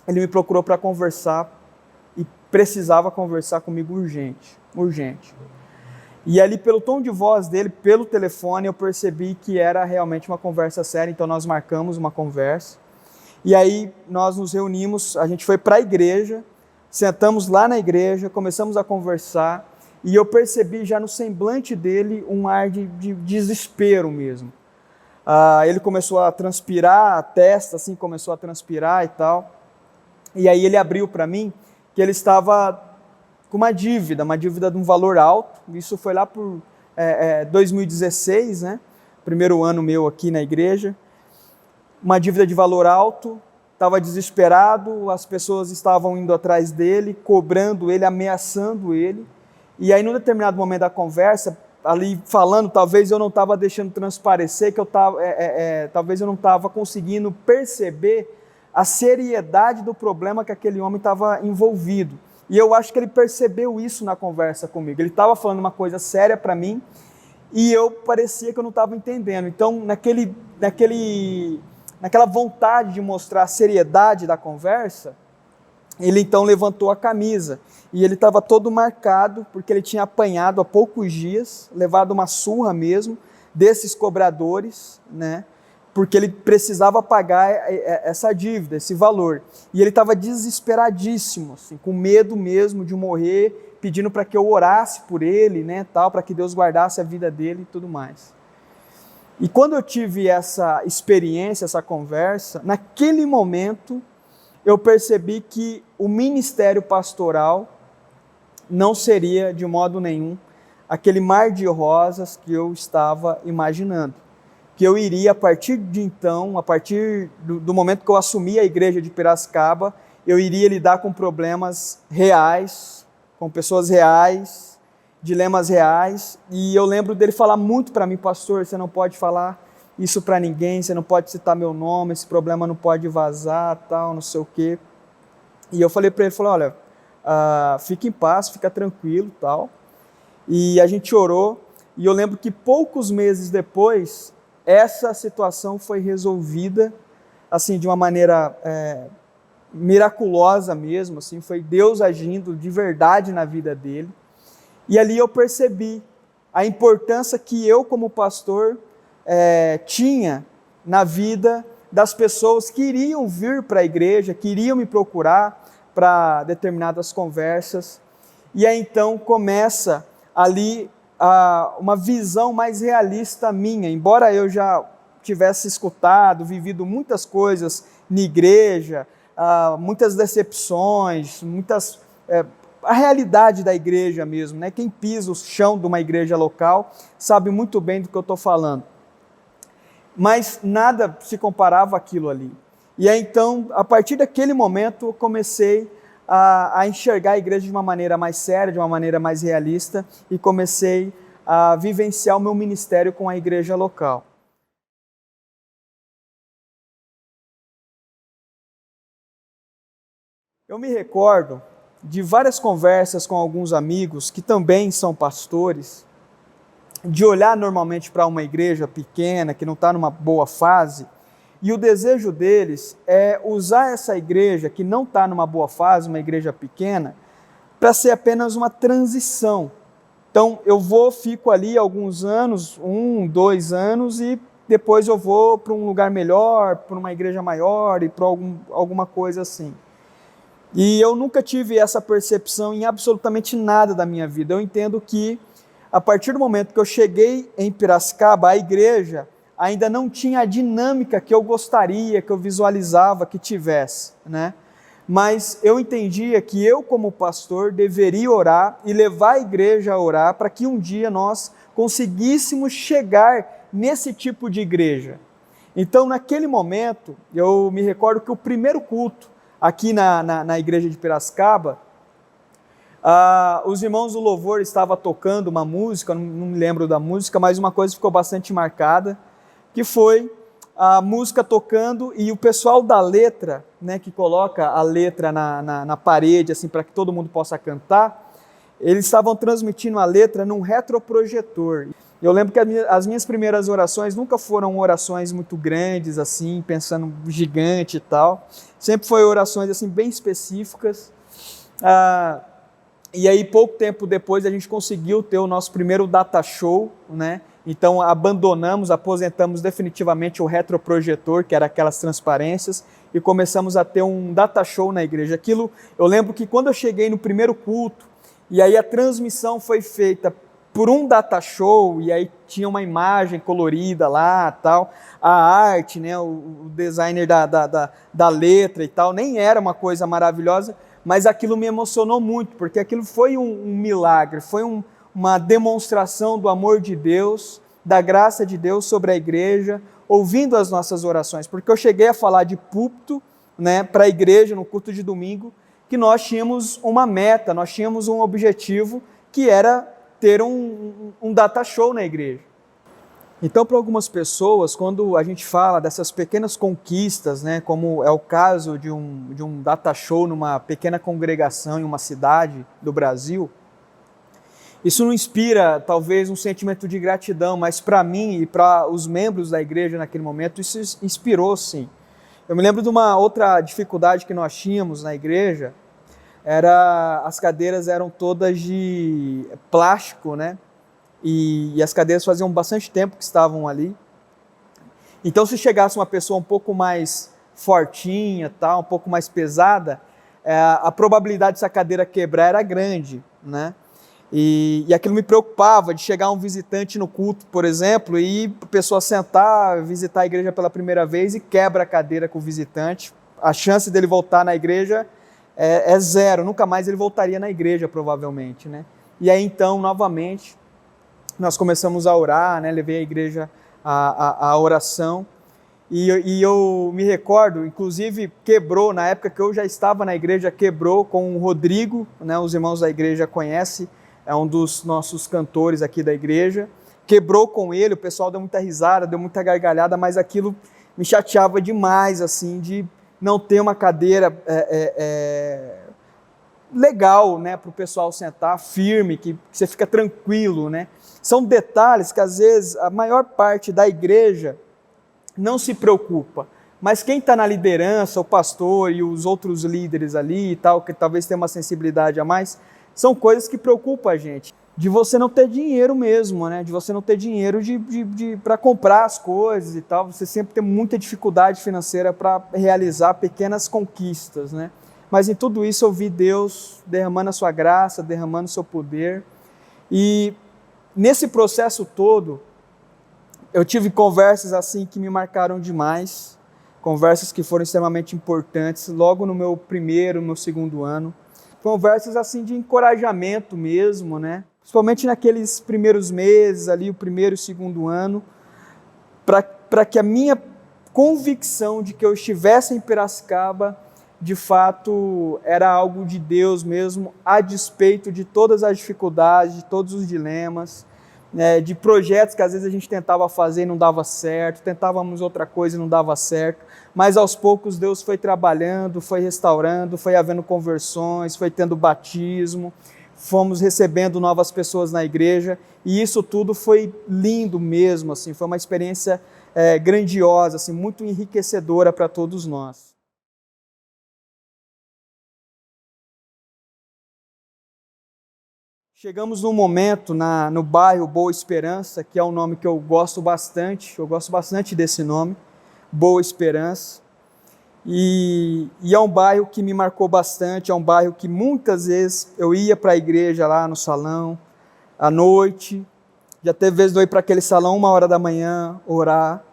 ele me procurou para conversar e precisava conversar comigo urgente. E ali, pelo tom de voz dele, pelo telefone, eu percebi que era realmente uma conversa séria, então nós marcamos uma conversa. E aí nós nos reunimos, a gente foi para a igreja, sentamos lá na igreja, começamos a conversar, e eu percebi já no semblante dele um ar de desespero mesmo. Ele começou a transpirar, a testa assim começou a transpirar e tal. E aí ele abriu para mim que ele estava com uma dívida de um valor alto. Isso foi lá por 2016, né? Primeiro ano meu aqui na igreja. Uma dívida de valor alto, estava desesperado, as pessoas estavam indo atrás dele, cobrando ele, ameaçando ele. E aí, num determinado momento da conversa, ali falando, talvez eu não estava deixando transparecer, que talvez eu não estava conseguindo perceber a seriedade do problema que aquele homem estava envolvido. E eu acho que ele percebeu isso na conversa comigo. Ele estava falando uma coisa séria para mim e eu parecia que eu não estava entendendo. Então, naquela vontade de mostrar a seriedade da conversa, ele então levantou a camisa e ele estava todo marcado porque ele tinha apanhado há poucos dias, levado uma surra mesmo desses cobradores, né? Porque ele precisava pagar essa dívida, esse valor. E ele estava desesperadíssimo, assim, com medo mesmo de morrer, pedindo para que eu orasse por ele, né, tal, para que Deus guardasse a vida dele e tudo mais. E quando eu tive essa experiência, essa conversa, naquele momento eu percebi que o ministério pastoral não seria de modo nenhum aquele mar de rosas que eu estava imaginando. Que eu iria, a partir de então, a partir do momento que eu assumi a igreja de Piracicaba, eu iria lidar com problemas reais, com pessoas reais, dilemas reais. E eu lembro dele falar muito para mim: pastor, você não pode falar isso para ninguém, você não pode citar meu nome, esse problema não pode vazar, tal, não sei o quê. E eu falei para ele, olha, fique em paz, fica tranquilo, tal. E a gente orou, e eu lembro que poucos meses depois, essa situação foi resolvida, assim, de uma maneira miraculosa mesmo, assim, foi Deus agindo de verdade na vida dele. E ali eu percebi a importância que eu, como pastor, tinha na vida das pessoas que iriam vir para a igreja, que iriam me procurar para determinadas conversas. E aí então começa ali uma visão mais realista minha, embora eu já tivesse escutado, vivido muitas coisas na igreja, muitas decepções, a realidade da igreja mesmo, né? Quem pisa o chão de uma igreja local sabe muito bem do que eu estou falando. Mas nada se comparava àquilo ali. E aí, então, a partir daquele momento, eu comecei a enxergar a igreja de uma maneira mais séria, de uma maneira mais realista, e comecei a vivenciar o meu ministério com a igreja local. Eu me recordo de várias conversas com alguns amigos que também são pastores, de olhar normalmente para uma igreja pequena, que não está numa boa fase, e o desejo deles é usar essa igreja que não está numa boa fase, uma igreja pequena, para ser apenas uma transição. Então, fico ali alguns anos, 1, 2 anos, e depois eu vou para um lugar melhor, para uma igreja maior, e para alguma coisa assim. E eu nunca tive essa percepção em absolutamente nada da minha vida. Eu entendo que, a partir do momento que eu cheguei em Piracicaba, a igreja ainda não tinha a dinâmica que eu gostaria, que eu visualizava que tivesse, né? Mas eu entendia que eu, como pastor, deveria orar e levar a igreja a orar para que um dia nós conseguíssemos chegar nesse tipo de igreja. Então, naquele momento, eu me recordo que o primeiro culto aqui na igreja de Piracicaba, os irmãos do louvor estavam tocando uma música, não me lembro da música, mas uma coisa ficou bastante marcada, que foi a música tocando e o pessoal da letra, né, que coloca a letra na parede, assim, para que todo mundo possa cantar, eles estavam transmitindo a letra num retroprojetor. Eu lembro que as minhas primeiras orações nunca foram orações muito grandes, assim, pensando gigante e tal. Sempre foi orações assim, bem específicas. E aí, pouco tempo depois, a gente conseguiu ter o nosso primeiro data show, né? Então, aposentamos definitivamente o retroprojetor, que era aquelas transparências, e começamos a ter um data show na igreja. Aquilo, eu lembro que quando eu cheguei no primeiro culto, e aí a transmissão foi feita por um data show, e aí tinha uma imagem colorida lá, tal, a arte, né, o designer da letra e tal, nem era uma coisa maravilhosa, mas aquilo me emocionou muito, porque aquilo foi um milagre, foi uma demonstração do amor de Deus, da graça de Deus sobre a igreja, ouvindo as nossas orações, porque eu cheguei a falar de púlpito, né, para a igreja no culto de domingo, que nós tínhamos uma meta, nós tínhamos um objetivo, que era ter um data show na igreja. Então, para algumas pessoas, quando a gente fala dessas pequenas conquistas, né, como é o caso de um data show numa pequena congregação em uma cidade do Brasil, isso não inspira, talvez, um sentimento de gratidão, mas para mim e para os membros da igreja naquele momento, isso inspirou, sim. Eu me lembro de uma outra dificuldade que nós tínhamos na igreja, as cadeiras eram todas de plástico, né? E as cadeiras faziam bastante tempo que estavam ali. Então, se chegasse uma pessoa um pouco mais fortinha, tal, um pouco mais pesada, a probabilidade dessa cadeira quebrar era grande, né? E aquilo me preocupava, de chegar um visitante no culto, por exemplo, e a pessoa sentar, visitar a igreja pela primeira vez e quebra a cadeira com o visitante. A chance dele voltar na igreja é zero, nunca mais ele voltaria na igreja, provavelmente, né? E aí, então, novamente, nós começamos a orar, né? Levei a igreja a oração, e eu me recordo, inclusive quebrou, na época que eu já estava na igreja, quebrou com o Rodrigo, né? Os irmãos da igreja conhecem, é um dos nossos cantores aqui da igreja, quebrou com ele, o pessoal deu muita risada, deu muita gargalhada, mas aquilo me chateava demais, assim, de não ter uma cadeira legal, né, para o pessoal sentar, firme, que você fica tranquilo, né? São detalhes que às vezes a maior parte da igreja não se preocupa, mas quem está na liderança, o pastor e os outros líderes ali e tal, que talvez tenham uma sensibilidade a mais, são coisas que preocupam a gente. De você não ter dinheiro mesmo, né? De você não ter dinheiro para comprar as coisas e tal, você sempre tem muita dificuldade financeira para realizar pequenas conquistas, né? Mas em tudo isso eu vi Deus derramando a sua graça, derramando o seu poder, e nesse processo todo, eu tive conversas assim que me marcaram demais, conversas que foram extremamente importantes, logo no meu primeiro, meu segundo ano. Conversas assim de encorajamento mesmo, né? Principalmente naqueles primeiros meses ali, o primeiro e o segundo ano, para que a minha convicção de que eu estivesse em Piracicaba, de fato, era algo de Deus mesmo, a despeito de todas as dificuldades, de todos os dilemas, né, de projetos que às vezes a gente tentava fazer e não dava certo, tentávamos outra coisa e não dava certo, mas aos poucos Deus foi trabalhando, foi restaurando, foi havendo conversões, foi tendo batismo, fomos recebendo novas pessoas na igreja, e isso tudo foi lindo mesmo, assim, foi uma experiência grandiosa, assim, muito enriquecedora para todos nós. Chegamos num momento no bairro Boa Esperança, que é um nome que eu gosto bastante desse nome, Boa Esperança, e é um bairro que me marcou bastante, é um bairro que muitas vezes eu ia para a igreja lá no salão, à noite, já teve vezes de eu ir para aquele salão 1h da manhã, orar,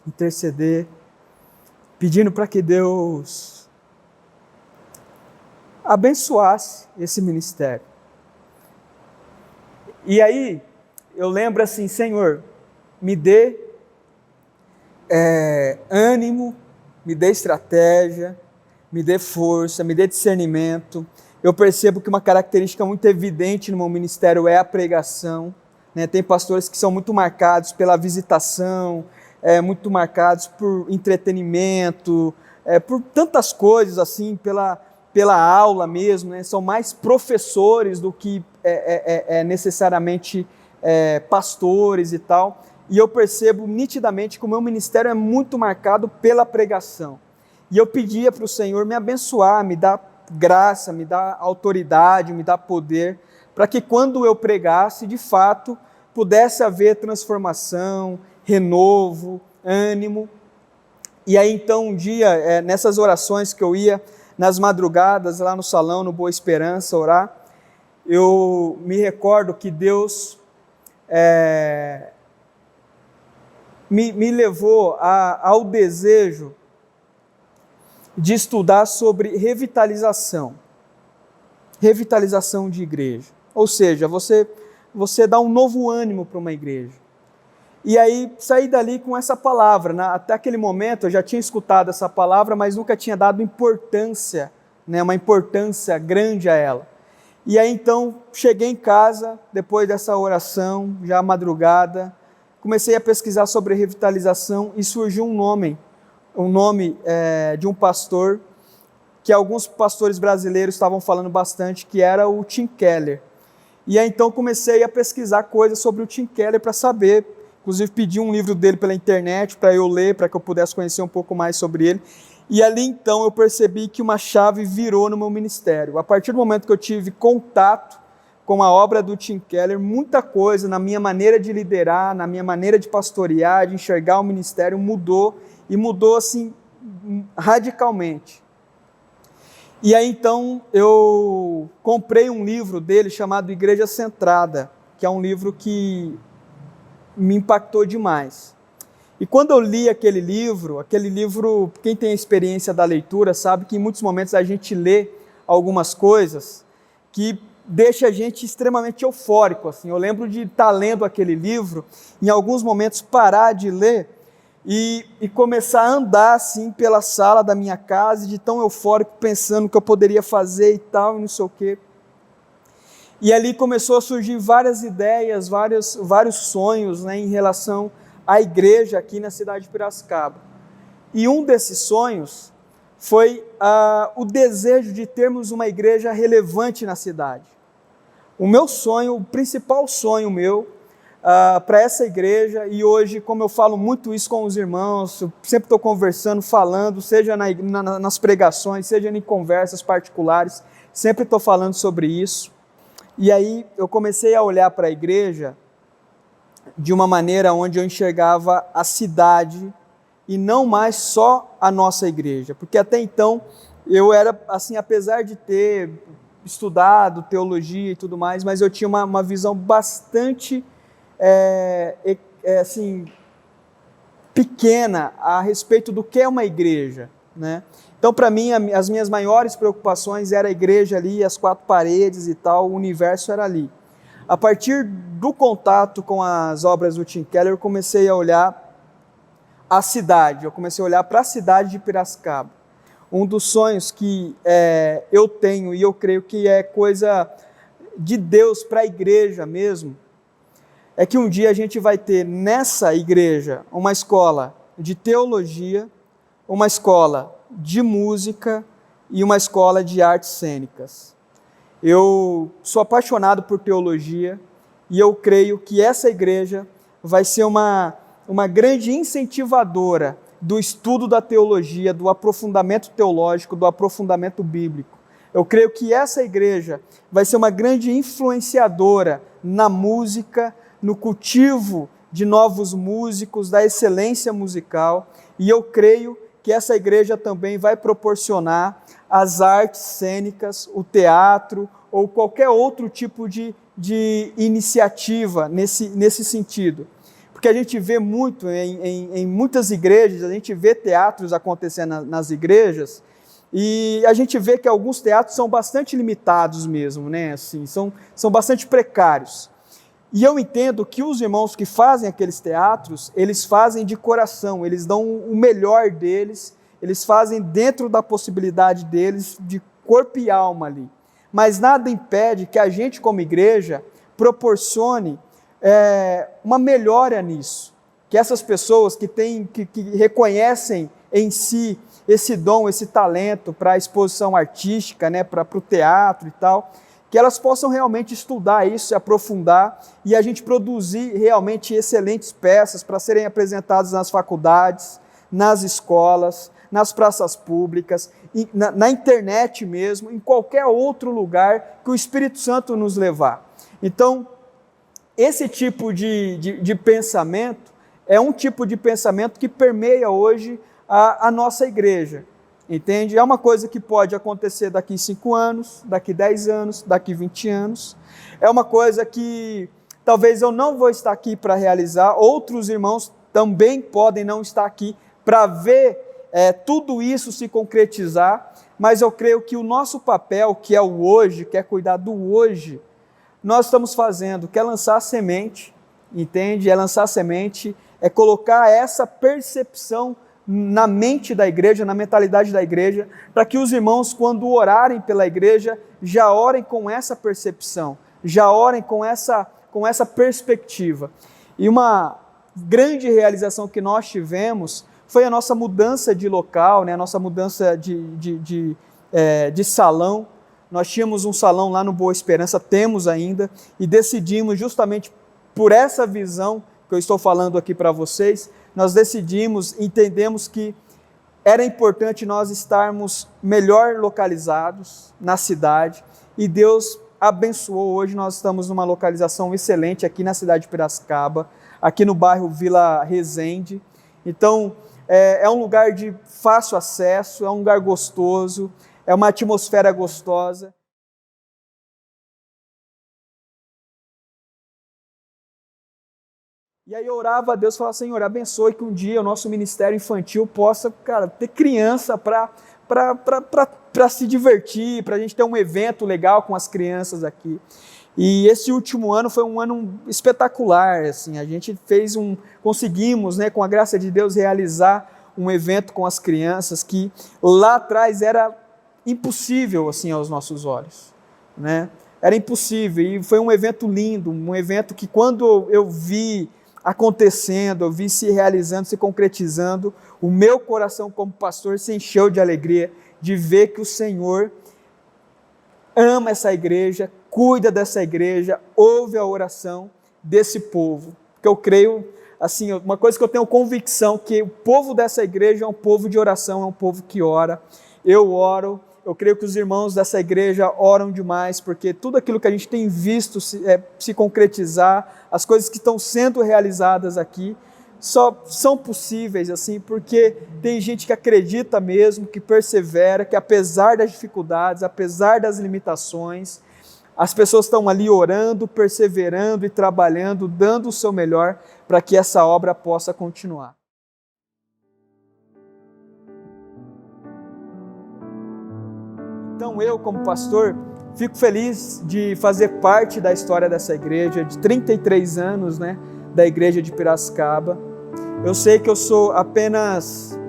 interceder, pedindo para que Deus abençoasse esse ministério. E aí, eu lembro assim, Senhor, me dê ânimo, me dê estratégia, me dê força, me dê discernimento. Eu percebo que uma característica muito evidente no meu ministério é a pregação, né? Tem pastores que são muito marcados pela visitação, muito marcados por entretenimento, por tantas coisas, assim, pela aula mesmo, né? São mais professores do que necessariamente pastores e tal, e eu percebo nitidamente que o meu ministério é muito marcado pela pregação, e eu pedia para o Senhor me abençoar, me dar graça, me dar autoridade, me dar poder, para que quando eu pregasse, de fato, pudesse haver transformação, renovo, ânimo. E aí então um dia, nessas orações que eu ia nas madrugadas, lá no salão, no Boa Esperança, orar, eu me recordo que Deus me levou ao desejo de estudar sobre revitalização de igreja. Ou seja, você dá um novo ânimo para uma igreja. E aí saí dali com essa palavra, né? Até aquele momento eu já tinha escutado essa palavra, mas nunca tinha dado importância, né? Uma importância grande a ela. E aí então cheguei em casa, depois dessa oração, já madrugada, comecei a pesquisar sobre revitalização e surgiu um nome de um pastor que alguns pastores brasileiros estavam falando bastante, que era o Tim Keller. E aí então comecei a pesquisar coisas sobre o Tim Keller para saber, inclusive pedi um livro dele pela internet para eu ler, para que eu pudesse conhecer um pouco mais sobre ele. E ali então eu percebi que uma chave virou no meu ministério. A partir do momento que eu tive contato com a obra do Tim Keller, muita coisa na minha maneira de liderar, na minha maneira de pastorear, de enxergar o ministério mudou, e mudou assim radicalmente. E aí então eu comprei um livro dele chamado Igreja Centrada, que é um livro que me impactou demais. E quando eu li aquele livro, quem tem a experiência da leitura sabe que em muitos momentos a gente lê algumas coisas que deixa a gente extremamente eufórico. Assim. Eu lembro de estar lendo aquele livro, em alguns momentos parar de ler e começar a andar assim pela sala da minha casa, de tão eufórico, pensando o que eu poderia fazer e tal, e não sei o quê. E ali começou a surgir várias ideias, vários sonhos, né, em relação à igreja aqui na cidade de Piracicaba. E um desses sonhos foi o desejo de termos uma igreja relevante na cidade. O meu sonho, o principal sonho meu para essa igreja, e hoje, como eu falo muito isso com os irmãos, eu sempre estou conversando, falando, seja nas pregações, seja em conversas particulares, sempre estou falando sobre isso. E aí eu comecei a olhar para a igreja de uma maneira onde eu enxergava a cidade e não mais só a nossa igreja. Porque até então eu era, assim, apesar de ter estudado teologia e tudo mais, mas eu tinha uma visão bastante, assim, pequena a respeito do que é uma igreja, né? Então, para mim, as minhas maiores preocupações era a igreja ali, as 4 paredes e tal, o universo era ali. A partir do contato com as obras do Tim Keller, eu comecei a olhar a cidade, eu comecei a olhar para a cidade de Piracicaba. Um dos sonhos que eu tenho, e eu creio que é coisa de Deus para a igreja mesmo, é que um dia a gente vai ter nessa igreja uma escola de teologia, uma escola de música e uma escola de artes cênicas. Eu sou apaixonado por teologia e eu creio que essa igreja vai ser uma grande incentivadora do estudo da teologia, do aprofundamento teológico, do aprofundamento bíblico. Eu creio que essa igreja vai ser uma grande influenciadora na música, no cultivo de novos músicos, da excelência musical, e eu creio que essa igreja também vai proporcionar as artes cênicas, o teatro ou qualquer outro tipo de iniciativa nesse sentido. Porque a gente vê muito em muitas igrejas, a gente vê teatros acontecendo nas igrejas, e a gente vê que alguns teatros são bastante limitados mesmo, né? Assim, são bastante precários. E eu entendo que os irmãos que fazem aqueles teatros, eles fazem de coração, eles dão o melhor deles, eles fazem dentro da possibilidade deles, de corpo e alma ali. Mas nada impede que a gente, como igreja, proporcione uma melhora nisso. Que essas pessoas que reconhecem em si esse dom, esse talento para a exposição artística, né, para o teatro e tal, que elas possam realmente estudar isso, se aprofundar e a gente produzir realmente excelentes peças para serem apresentadas nas faculdades, nas escolas, nas praças públicas, na internet mesmo, em qualquer outro lugar que o Espírito Santo nos levar. Então, esse tipo de pensamento é um tipo de pensamento que permeia hoje a nossa igreja. Entende? É uma coisa que pode acontecer daqui 5 anos, daqui 10 anos, daqui 20 anos. É uma coisa que talvez eu não vou estar aqui para realizar, outros irmãos também podem não estar aqui para ver tudo isso se concretizar, mas eu creio que o nosso papel, que é o hoje, que é cuidar do hoje, nós estamos fazendo, que é lançar a semente, entende? É lançar a semente, é colocar essa percepção na mente da igreja, na mentalidade da igreja, para que os irmãos, quando orarem pela igreja, já orem com essa percepção, já orem com essa perspectiva. E uma grande realização que nós tivemos foi a nossa mudança de local, né? A nossa mudança de salão. Nós tínhamos um salão lá no Boa Esperança, temos ainda, e decidimos justamente por essa visão que eu estou falando aqui para vocês, nós entendemos que era importante nós estarmos melhor localizados na cidade e Deus abençoou. Hoje nós estamos numa localização excelente aqui na cidade de Piracicaba, aqui no bairro Vila Resende. Então, é um lugar de fácil acesso, é um lugar gostoso, é uma atmosfera gostosa. E aí eu orava a Deus, falava, Senhor, abençoe que um dia o nosso ministério infantil possa, ter criança para se divertir, para a gente ter um evento legal com as crianças aqui. E esse último ano foi um ano espetacular, assim, a gente conseguimos, né, com a graça de Deus, realizar um evento com as crianças que lá atrás era impossível, assim, aos nossos olhos, né? Era impossível, e foi um evento lindo, um evento que quando eu vi acontecendo, eu vi se realizando, se concretizando, o meu coração como pastor se encheu de alegria de ver que o Senhor ama essa igreja, cuida dessa igreja, ouve a oração desse povo. Porque eu creio, assim, uma coisa que eu tenho convicção, que o povo dessa igreja é um povo de oração, é um povo que ora. Eu oro, eu creio que os irmãos dessa igreja oram demais, porque tudo aquilo que a gente tem visto se concretizar, as coisas que estão sendo realizadas aqui, só são possíveis assim, porque tem gente que acredita mesmo, que persevera, que apesar das dificuldades, apesar das limitações, as pessoas estão ali orando, perseverando e trabalhando, dando o seu melhor para que essa obra possa continuar. Então eu, como pastor, fico feliz de fazer parte da história dessa igreja, de 33 anos, né, da igreja de Piracicaba. Eu sei que eu sou apenas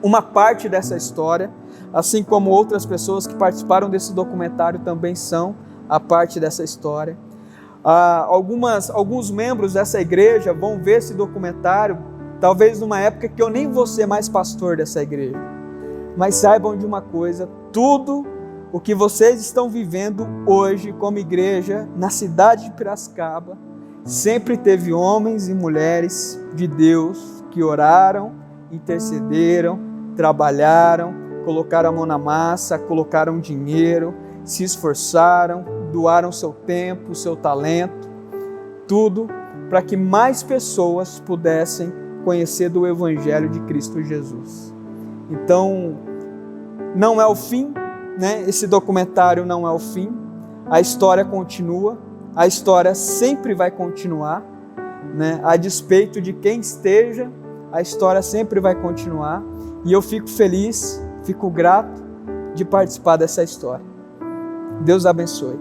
uma parte dessa história, assim como outras pessoas que participaram desse documentário também são a parte dessa história. Alguns membros dessa igreja vão ver esse documentário, talvez numa época que eu nem vou ser mais pastor dessa igreja. Mas saibam de uma coisa, tudo o que vocês estão vivendo hoje como igreja na cidade de Piracicaba, sempre teve homens e mulheres de Deus que oraram, intercederam, trabalharam, colocaram a mão na massa, colocaram dinheiro, se esforçaram, doaram seu tempo, seu talento, tudo para que mais pessoas pudessem conhecer do Evangelho de Cristo Jesus. Então, não é o fim, né? Esse documentário não é o fim, a história continua, a história sempre vai continuar, né? A despeito de quem esteja, a história sempre vai continuar, e eu fico feliz, fico grato de participar dessa história. Deus abençoe.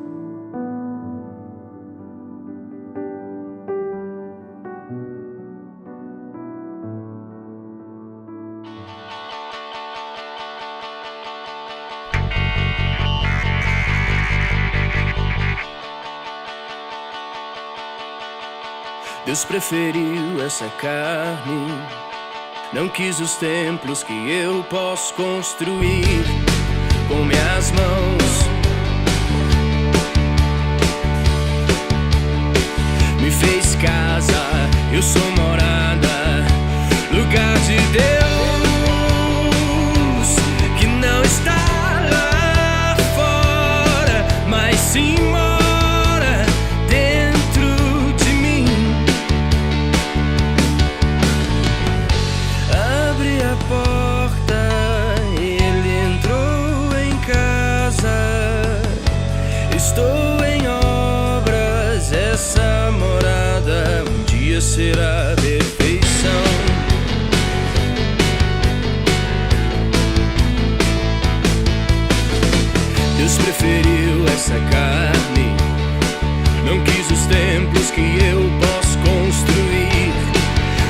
Deus preferiu essa carne, não quis os templos que eu posso construir com minhas mãos. Me fez casa, eu sou morada, lugar de Deus, que não está lá fora, mas sim mora dentro de mim. Abre a porta, ele entrou em casa. Estou em obras, essa morada um dia será perfeição. Deus preferiu essa carne, não quis os templos que eu posso construir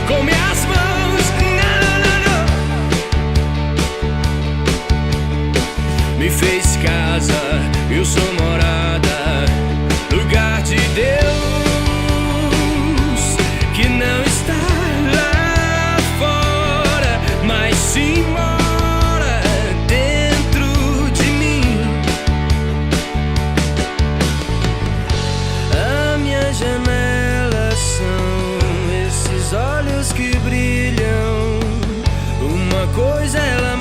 com minhas mãos. Não. Me fez casa, eu sou morada, lugar de Deus, que não está lá fora, mas sim mora dentro de mim. A minha janela são esses olhos que brilham. Uma coisa ela